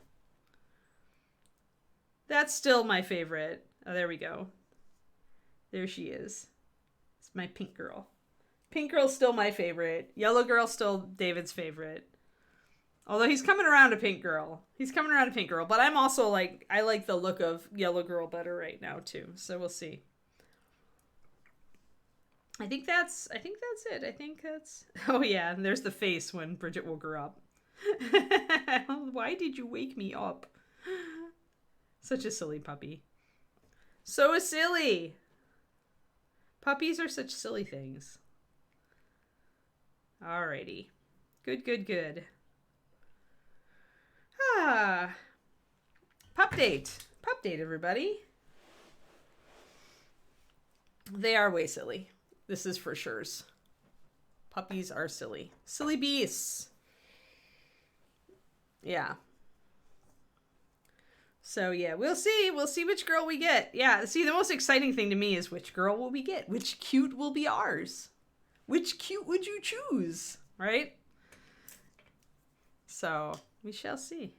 That's still my favorite. Oh, there we go. There she is. It's my pink girl. Pink girl's still my favorite. Yellow girl's still David's favorite. Although he's coming around to pink girl. But I'm also like, I like the look of yellow girl better right now too. So we'll see. I think that's it. Oh yeah, and there's the face when Bridget woke her up. Why did you wake me up? Such a silly puppy. So silly. Puppies are such silly things. Alrighty. Good. Pup date, everybody. They are way silly. This is for sure's. Puppies are silly. Silly beasts. Yeah. So yeah, we'll see which girl we get. Yeah, see, the most exciting thing to me is which girl will we get? Which cute will be ours? Which cute would you choose? Right? So, we shall see.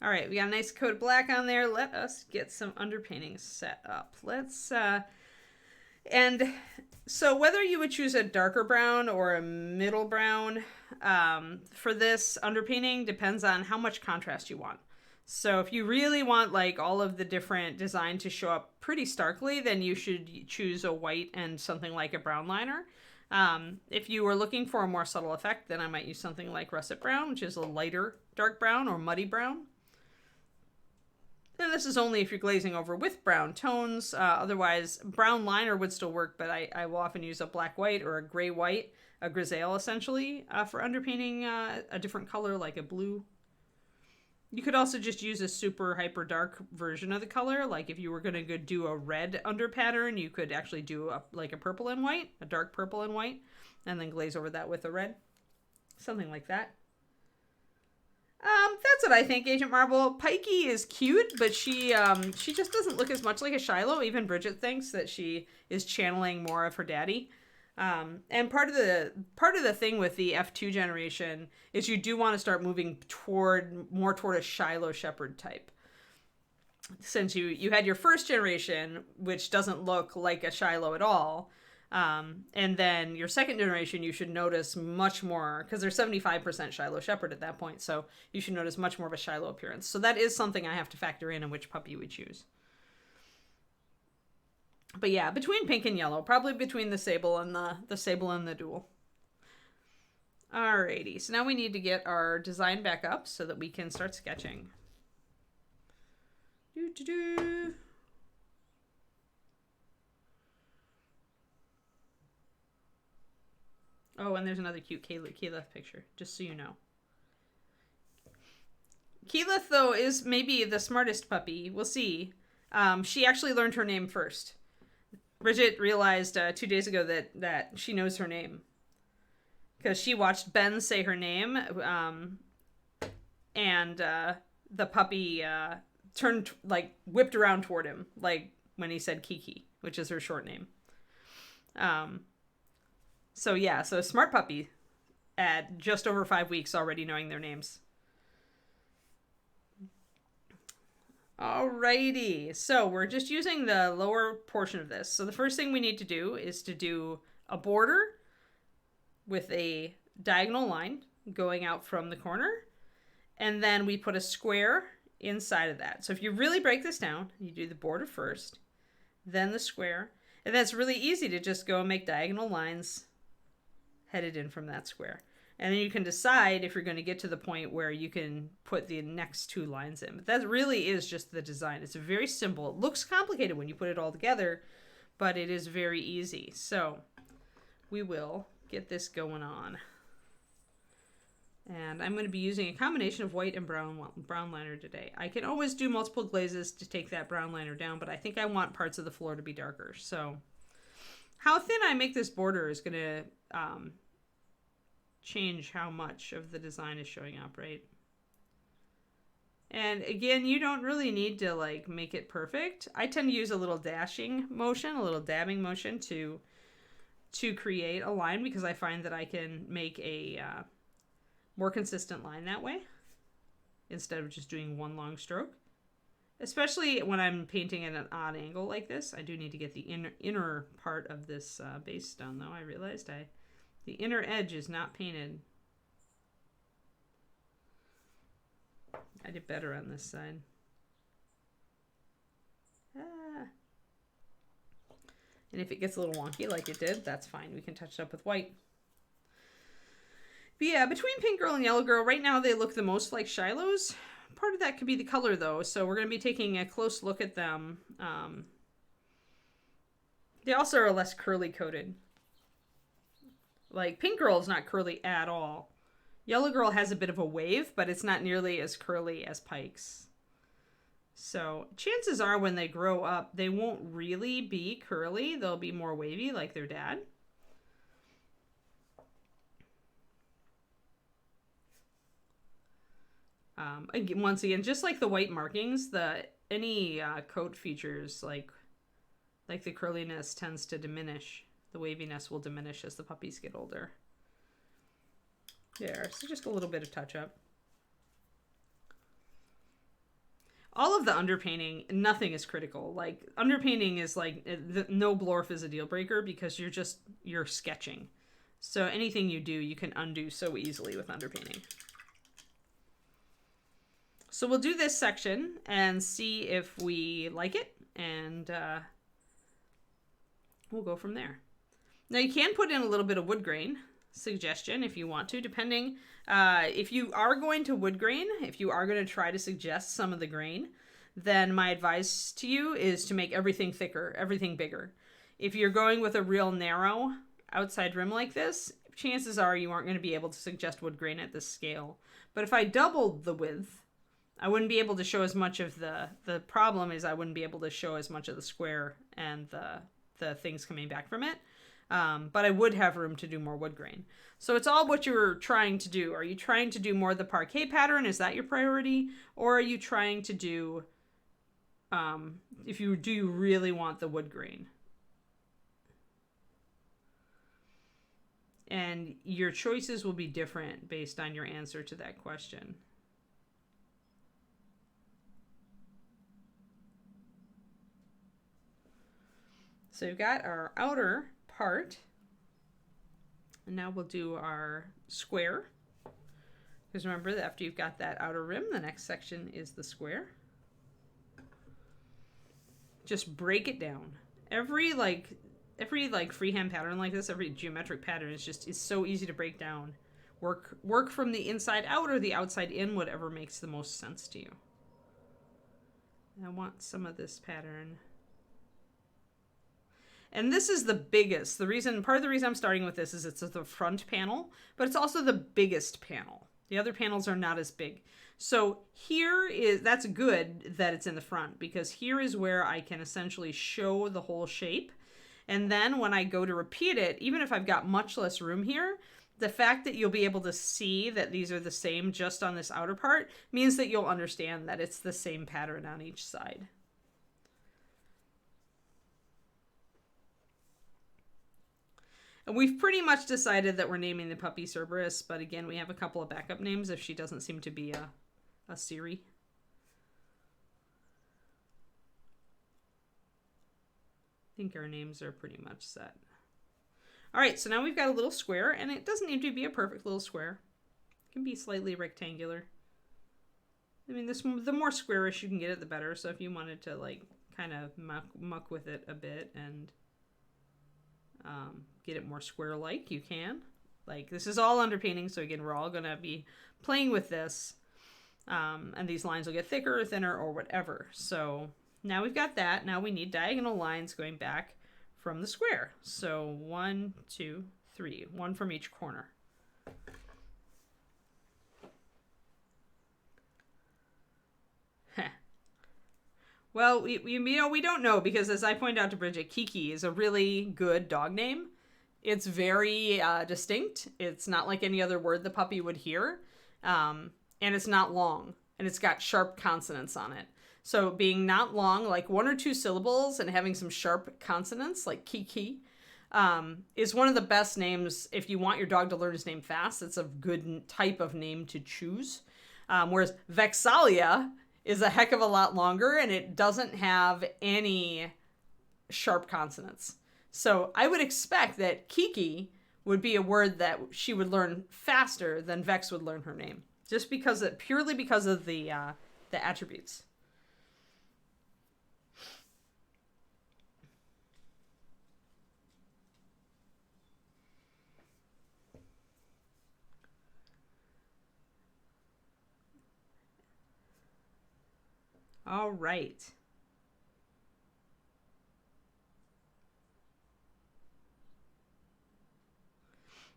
All right, we got a nice coat of black on there. Let us get some underpaintings set up. And so whether you would choose a darker brown or a middle brown for this underpainting depends on how much contrast you want. So if you really want like all of the different design to show up pretty starkly, then you should choose a white and something like a brown liner. If you were looking for a more subtle effect, then I might use something like russet brown, which is a lighter dark brown or muddy brown. And this is only if you're glazing over with brown tones. Otherwise, brown liner would still work, but I will often use a black-white or a gray-white, a grisaille essentially, for underpainting a different color like a blue. You could also just use a super hyper dark version of the color. Like if you were going to do a red under pattern, you could actually do like a purple and white, a dark purple and white, and then glaze over that with a red. Something like that. That's what I think, Agent Marble. Pikey is cute, but she just doesn't look as much like a Shiloh. Even Bridget thinks that she is channeling more of her daddy. And part of the thing with the F2 generation is you do want to start moving more toward a Shiloh Shepherd type. Since you had your first generation, which doesn't look like a Shiloh at all, and then your second generation, you should notice much more, because they're 75% Shiloh Shepherd at that point, so you should notice much more of a Shiloh appearance. So that is something I have to factor in which puppy we choose. But yeah, between pink and yellow, probably between the sable and the sable and the dual. Alrighty, so now we need to get our design back up so that we can start sketching. Doo-doo-doo. Oh, and there's another cute Keyleth picture, just so you know. Keyleth, though, is maybe the smartest puppy. We'll see. She actually learned her name first. Bridget realized 2 days ago that she knows her name. Because she watched Ben say her name, and the puppy turned, whipped around toward him, like when he said Kiki, which is her short name. So smart puppy at just over 5 weeks already knowing their names. Alrighty, so we're just using the lower portion of this. So the first thing we need to do is to do a border with a diagonal line going out from the corner, and then we put a square inside of that. So if you really break this down, you do the border first, then the square, and that's really easy to just go and make diagonal lines headed in from that square. And then you can decide if you're going to get to the point where you can put the next 2 lines in. But that really is just the design. It's very simple. It looks complicated when you put it all together, but it is very easy. So we will get this going on. And I'm going to be using a combination of white and brown liner today. I can always do multiple glazes to take that brown liner down, but I think I want parts of the floor to be darker. So how thin I make this border is going to change how much of the design is showing up, right? And again, you don't really need to make it perfect. I tend to use a little dashing motion, a little dabbing motion to create a line, because I find that I can make a more consistent line that way instead of just doing one long stroke. Especially when I'm painting at an odd angle like this. I do need to get the inner part of this base done, though. I realized the inner edge is not painted. I did better on this side. And if it gets a little wonky like it did, that's fine. We can touch it up with white. But yeah, between Pink Girl and Yellow Girl, right now they look the most like Shilohs. Part of that could be the color, though, so we're going to be taking a close look at them. They also are less curly coated. Like, Pink Girl is not curly at all. Yellow Girl has a bit of a wave, but it's not nearly as curly as Pike's. So, chances are when they grow up, they won't really be curly. They'll be more wavy like their dad. Once again, just like the white markings, any coat features, like the curliness tends to diminish. The waviness will diminish as the puppies get older. There, so just a little bit of touch-up. All of the underpainting, nothing is critical. Like, underpainting is no blorf is a deal breaker, because you're sketching. So anything you do, you can undo so easily with underpainting. So we'll do this section and see if we like it, and we'll go from there. Now you can put in a little bit of wood grain, suggestion if you want to, depending. If you are going to wood grain, if you are going to try to suggest some of the grain, then my advice to you is to make everything thicker, everything bigger. If you're going with a real narrow outside rim like this, chances are you aren't going to be able to suggest wood grain at this scale. But if I doubled the width, I wouldn't be able to show as much of the problem is I wouldn't be able to show as much of the square and the things coming back from it. But I would have room to do more wood grain. So it's all what you're trying to do. Are you trying to do more of the parquet pattern? Is that your priority? Or are you trying to do, do you really want the wood grain? And your choices will be different based on your answer to that question. So we've got our outer part. And now we'll do our square. Because remember that after you've got that outer rim, the next section is the square. Just break it down. Every freehand pattern like this, every geometric pattern is so easy to break down. Work from the inside out or the outside in, whatever makes the most sense to you. I want some of this pattern. And this is the biggest. Part of the reason I'm starting with this is it's the front panel, but it's also the biggest panel. The other panels are not as big. So that's good that it's in the front, because here is where I can essentially show the whole shape. And then when I go to repeat it, even if I've got much less room here, the fact that you'll be able to see that these are the same just on this outer part means that you'll understand that it's the same pattern on each side. And we've pretty much decided that we're naming the puppy Cerberus, but again, we have a couple of backup names if she doesn't seem to be a Siri. I think our names are pretty much set. All right, so now we've got a little square, and it doesn't need to be a perfect little square. It can be slightly rectangular. I mean, the more squarish you can get it, the better. So if you wanted to like kind of muck with it a bit and get it more square-like, you can. Like, this is all underpainting, so again, we're all going to be playing with this. And these lines will get thicker or thinner or whatever. So now we've got that. Now we need diagonal lines going back from the square. So 1, 2, 3. One from each corner. Well, we don't know, because as I pointed out to Bridget, Kiki is a really good dog name. It's very distinct. It's not like any other word the puppy would hear. And it's not long. And it's got sharp consonants on it. So being not long, like 1 or 2 syllables, and having some sharp consonants, like Kiki, is one of the best names if you want your dog to learn his name fast. It's a good type of name to choose. Whereas Vexalia is a heck of a lot longer, and it doesn't have any sharp consonants. So I would expect that Kiki would be a word that she would learn faster than Vex would learn her name, just purely because of the attributes. All right.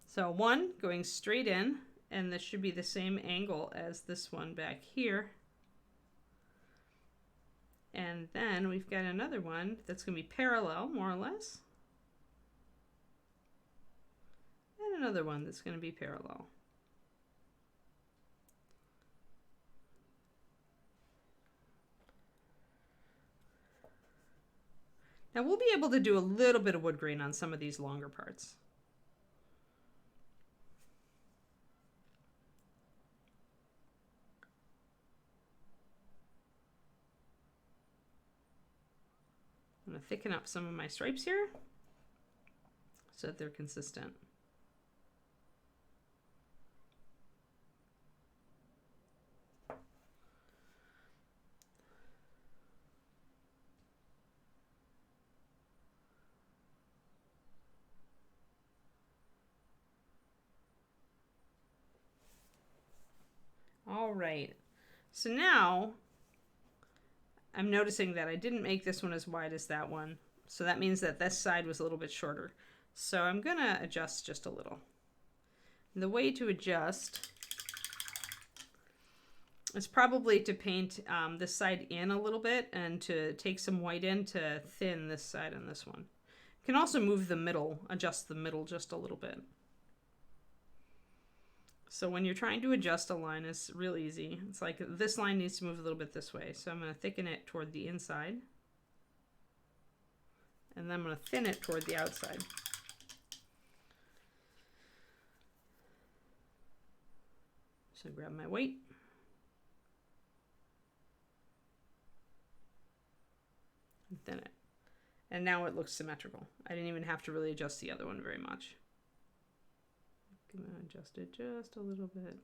So 1 going straight in, and this should be the same angle as this one back here. And then we've got another one that's going to be parallel, more or less. And another one that's going to be parallel. Now we'll be able to do a little bit of wood grain on some of these longer parts. I'm going to thicken up some of my stripes here so that they're consistent. All right, so now I'm noticing that I didn't make this one as wide as that one. So that means that this side was a little bit shorter. So I'm gonna adjust just a little. And the way to adjust is probably to paint this side in a little bit and to take some white in to thin this side and this one. You can also move the middle, adjust the middle just a little bit. So when you're trying to adjust a line, it's real easy. It's like this line needs to move a little bit this way. So I'm going to thicken it toward the inside. And then I'm going to thin it toward the outside. So grab my weight. And thin it. And now it looks symmetrical. I didn't even have to really adjust the other one very much. I'm gonna adjust it just a little bit.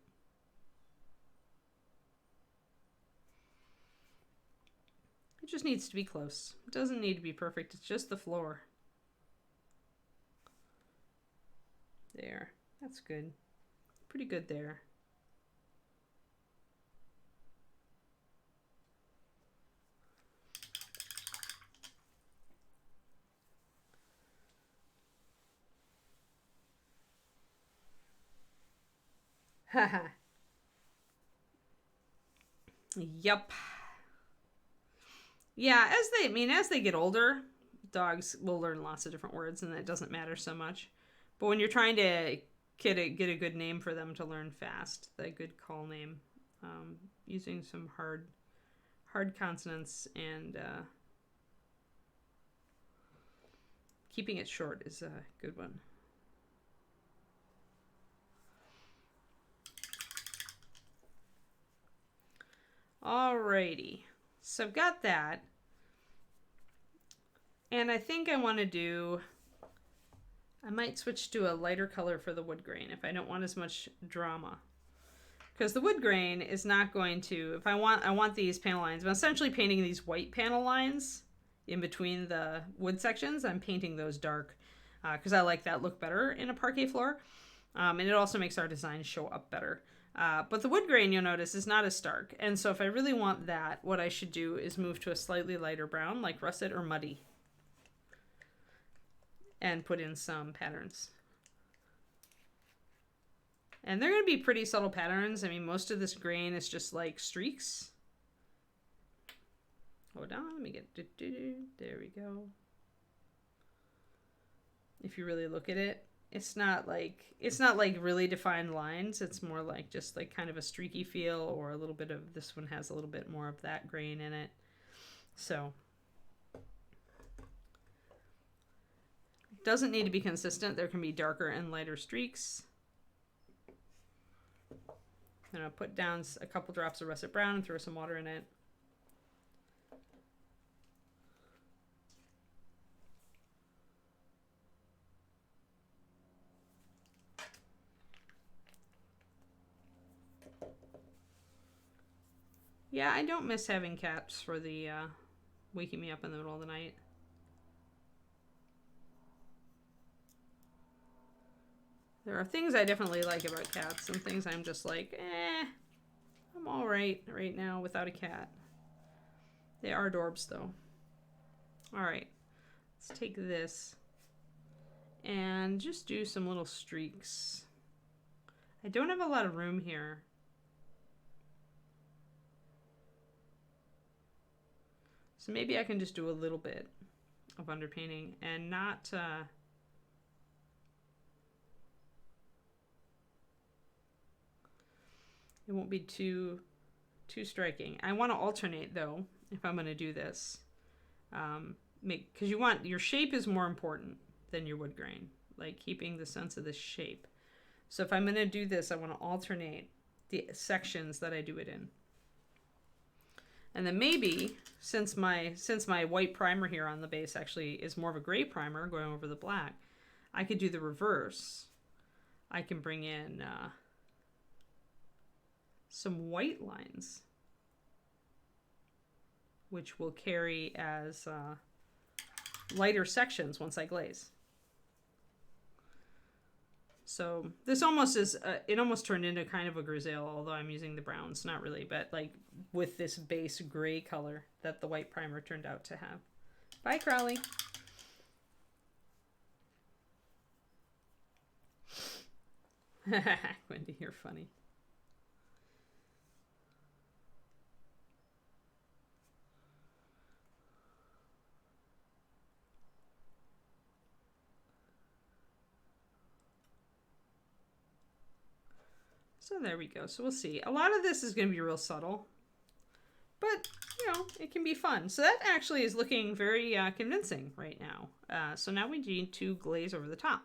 It just needs to be close. It doesn't need to be perfect. It's just the floor. There. That's good. Pretty good there. Haha. Yup. Yeah, as they get older, dogs will learn lots of different words, and it doesn't matter so much. But when you're trying to get a good name for them to learn fast, the good call name, using some hard consonants and keeping it short is a good one. Alrighty, so I've got that. And I think I want to do, I might switch to a lighter color for the wood grain if I don't want as much drama. Because the wood grain is not going to, if I want these panel lines, I'm essentially painting these white panel lines in between the wood sections. I'm painting those dark because I like that look better in a parquet floor. And it also makes our design show up better. But the wood grain, you'll notice, is not as stark. And so if I really want that, what I should do is move to a slightly lighter brown, like russet or muddy. And put in some patterns. And they're going to be pretty subtle patterns. I mean, most of this grain is just like streaks. Hold on, let me get, there we go. If you really look at it, it's not like really defined lines. It's more like just like kind of a streaky feel, or a little bit of, this one has a little bit more of that grain in it. So doesn't need to be consistent. There can be darker and lighter streaks. And I'll put down a couple drops of russet brown and throw some water in it. Yeah, I don't miss having cats for the waking me up in the middle of the night. There are things I definitely like about cats, and things I'm just like, I'm all right now without a cat. They are adorbs, though. All right, let's take this and just do some little streaks. I don't have a lot of room here. So maybe I can just do a little bit of underpainting and not... it won't be too striking. I want to alternate, though, if I'm going to do this. Because your shape is more important than your wood grain. Like keeping the sense of the shape. So if I'm going to do this, I want to alternate the sections that I do it in. And then maybe, since my white primer here on the base actually is more of a gray primer going over the black, I could do the reverse. I can bring in some white lines, which will carry as lighter sections once I glaze. So this almost is, it almost turned into kind of a grisaille, although I'm using the browns, not really, but like with this base gray color that the white primer turned out to have. Bye, Crowley. Wendy, you're funny. So there we go. So we'll see. A lot of this is going to be real subtle, but you know, it can be fun. So that actually is looking very convincing right now. So now we need to glaze over the top.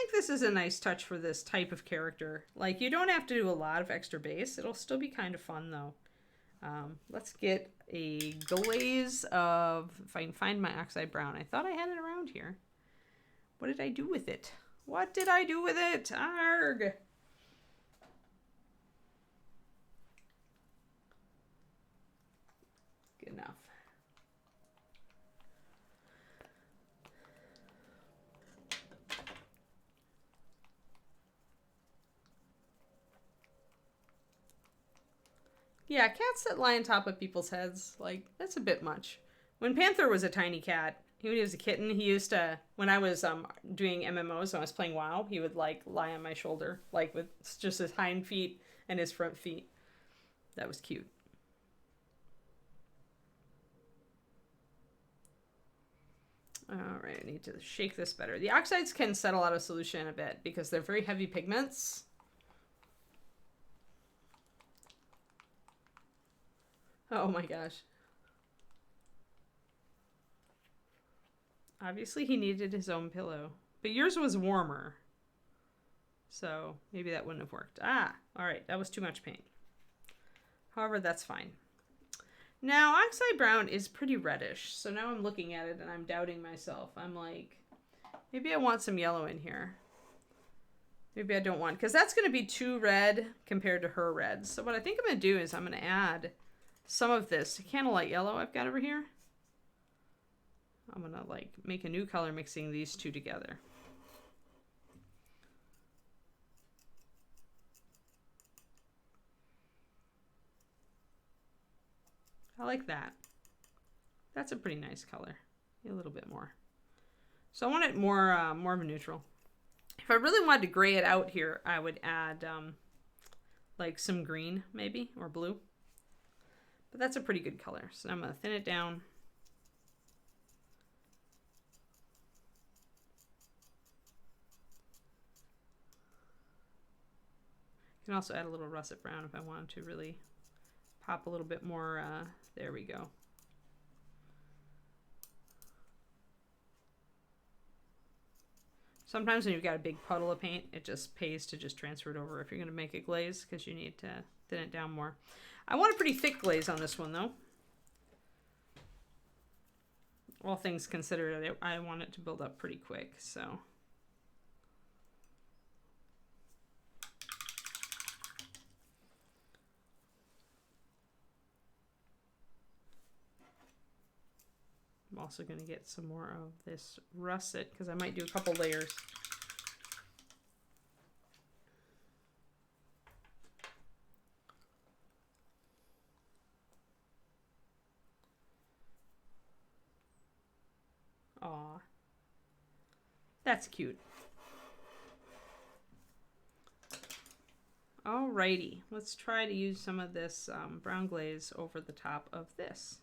think this is a nice touch for this type of character. Like, you don't have to do a lot of extra base. It'll still be kind of fun, though. Let's get a glaze of, if I can find my oxide brown. I thought I had it around here. What did I do with it? What did I do with it? Arg! Good enough. Yeah, cats that lie on top of people's heads, like, that's a bit much. When Panther was a tiny cat, when he was a kitten, he used to, when I was doing MMOs, when I was playing WoW, he would, like, lie on my shoulder, like, with just his hind feet and his front feet. That was cute. All right, I need to shake this better. The oxides can settle out of solution a bit because they're very heavy pigments. Oh my gosh. Obviously he needed his own pillow, but yours was warmer. So maybe that wouldn't have worked. Ah, all right, that was too much paint. However, that's fine. Now, oxide brown is pretty reddish. So now I'm looking at it and I'm doubting myself. I'm like, maybe I want some yellow in here. Maybe I don't want, because that's going to be too red compared to her red. So what I think I'm going to do is I'm going to add some of this candlelight yellow I've got over here. I'm going to like make a new color mixing these two together. I like that. That's a pretty nice color. A little bit more. So I want it more, more of a neutral. If I really wanted to gray it out here, I would add like some green maybe, or blue. But that's a pretty good color. So I'm going to thin it down. You can also add a little russet brown if I wanted to really pop a little bit more. There we go. Sometimes when you've got a big puddle of paint, it just pays to just transfer it over if you're going to make a glaze, because you need to thin it down more. I want a pretty thick glaze on this one, though. All things considered, I want it to build up pretty quick, so. I'm also going to get some more of this russet, because I might do a couple layers. Aw. That's cute. Alrighty, let's try to use some of this brown glaze over the top of this.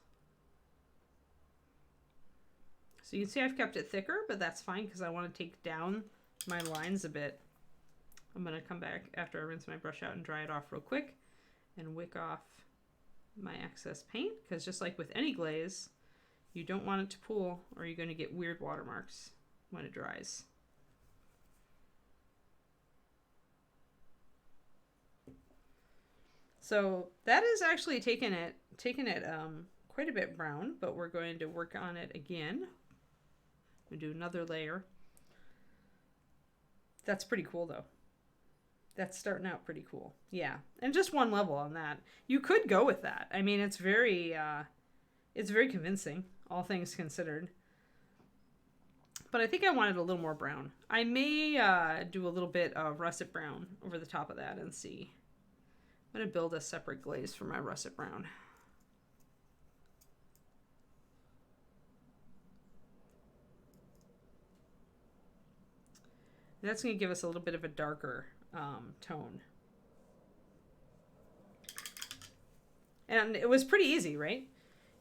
So you can see I've kept it thicker, but that's fine because I want to take down my lines a bit. I'm going to come back after I rinse my brush out and dry it off real quick and wick off my excess paint, because just like with any glaze, you don't want it to pool or you're going to get weird watermarks when it dries. So that is actually taking it quite a bit brown, but we're going to work on it again. We'll do another layer. That's pretty cool though. That's starting out pretty cool. Yeah, and just one level on that. You could go with that. I mean, it's very convincing, all things considered. But I think I wanted a little more brown. I may do a little bit of russet brown over the top of that and see. I'm going to build a separate glaze for my russet brown. That's going to give us a little bit of a darker tone. And it was pretty easy, right?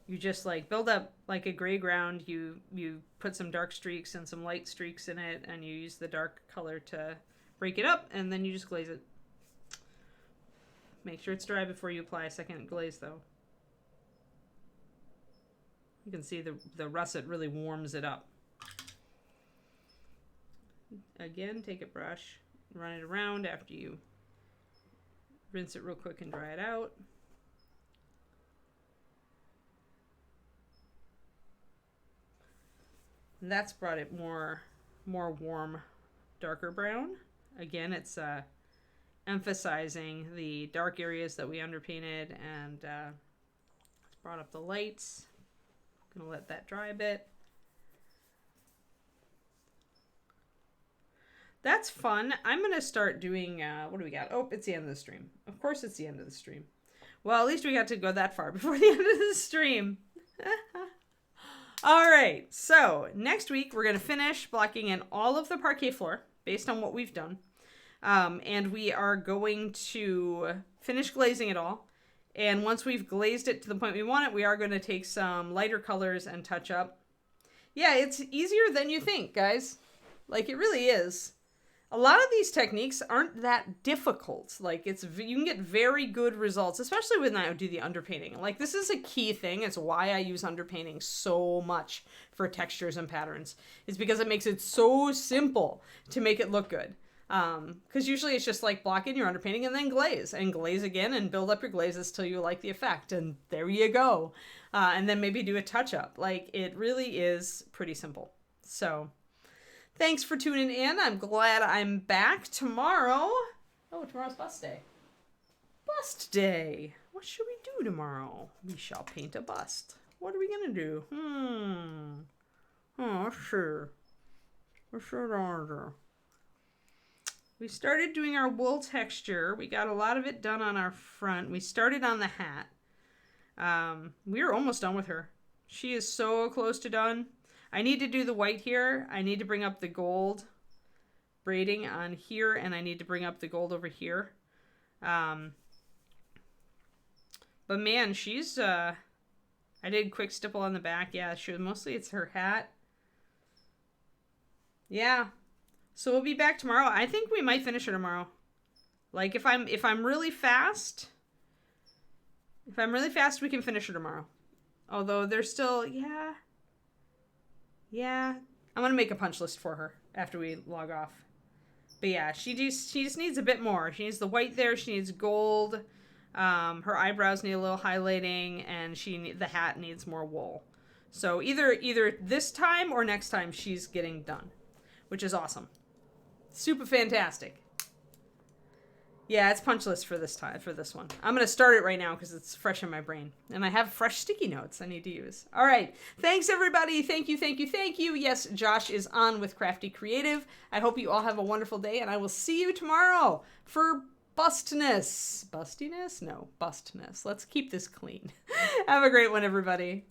You just like build up like a gray ground, you put some dark streaks and some light streaks in it, and you use the dark color to break it up, and then you just glaze it. Make sure it's dry before you apply a second glaze though. You can see the russet really warms it up. again, take a brush, run it around after you rinse it real quick and dry it out. And that's brought it more warm, darker brown. Again, it's emphasizing the dark areas that we underpainted, and it's brought up the lights. I'm gonna let that dry a bit. That's fun. I'm gonna start doing, what do we got? Oh, it's the end of the stream. Of course it's the end of the stream. Well, at least we got to go that far before the end of the stream. All right, so next week we're going to finish blocking in all of the parquet floor based on what we've done. And we are going to finish glazing it all. And once we've glazed it to the point we want it, we are going to take some lighter colors and touch up. Yeah, it's easier than you think, guys. Like, it really is. A lot of these techniques aren't that difficult. Like, you can get very good results, especially when I do the underpainting. Like, this is a key thing. It's why I use underpainting so much for textures and patterns. It's because it makes it so simple to make it look good. Because usually it's just like block in your underpainting and then glaze. And glaze again and build up your glazes till you like the effect. And there you go. And then maybe do a touch-up. Like, it really is pretty simple. So... thanks for tuning in. I'm glad I'm back tomorrow. Oh, tomorrow's bust day. Bust day. What should we do tomorrow? We shall paint a bust. What are we going to do? Oh, sure. We started doing our wool texture. We got a lot of it done on our front. We started on the hat. We were almost done with her. She is so close to done. I need to do the white here. I need to bring up the gold braiding on here, and I need to bring up the gold over here. But man, she's, I did quick stipple on the back. Yeah, mostly it's her hat. Yeah. So we'll be back tomorrow. I think we might finish her tomorrow. Like, if I'm really fast, we can finish her tomorrow. Although there's still, yeah, I'm going to make a punch list for her after we log off. But yeah, she just needs a bit more. She needs the white there. She needs gold. Her eyebrows need a little highlighting, and the hat needs more wool. So either this time or next time she's getting done, which is awesome. Super fantastic. Yeah, it's punch list for this one. I'm going to start it right now because it's fresh in my brain. And I have fresh sticky notes I need to use. All right. Thanks, everybody. Thank you, thank you, thank you. Yes, Josh is on with Crafty Creative. I hope you all have a wonderful day, and I will see you tomorrow for bustness. Bustiness? No, bustness. Let's keep this clean. Have a great one, everybody.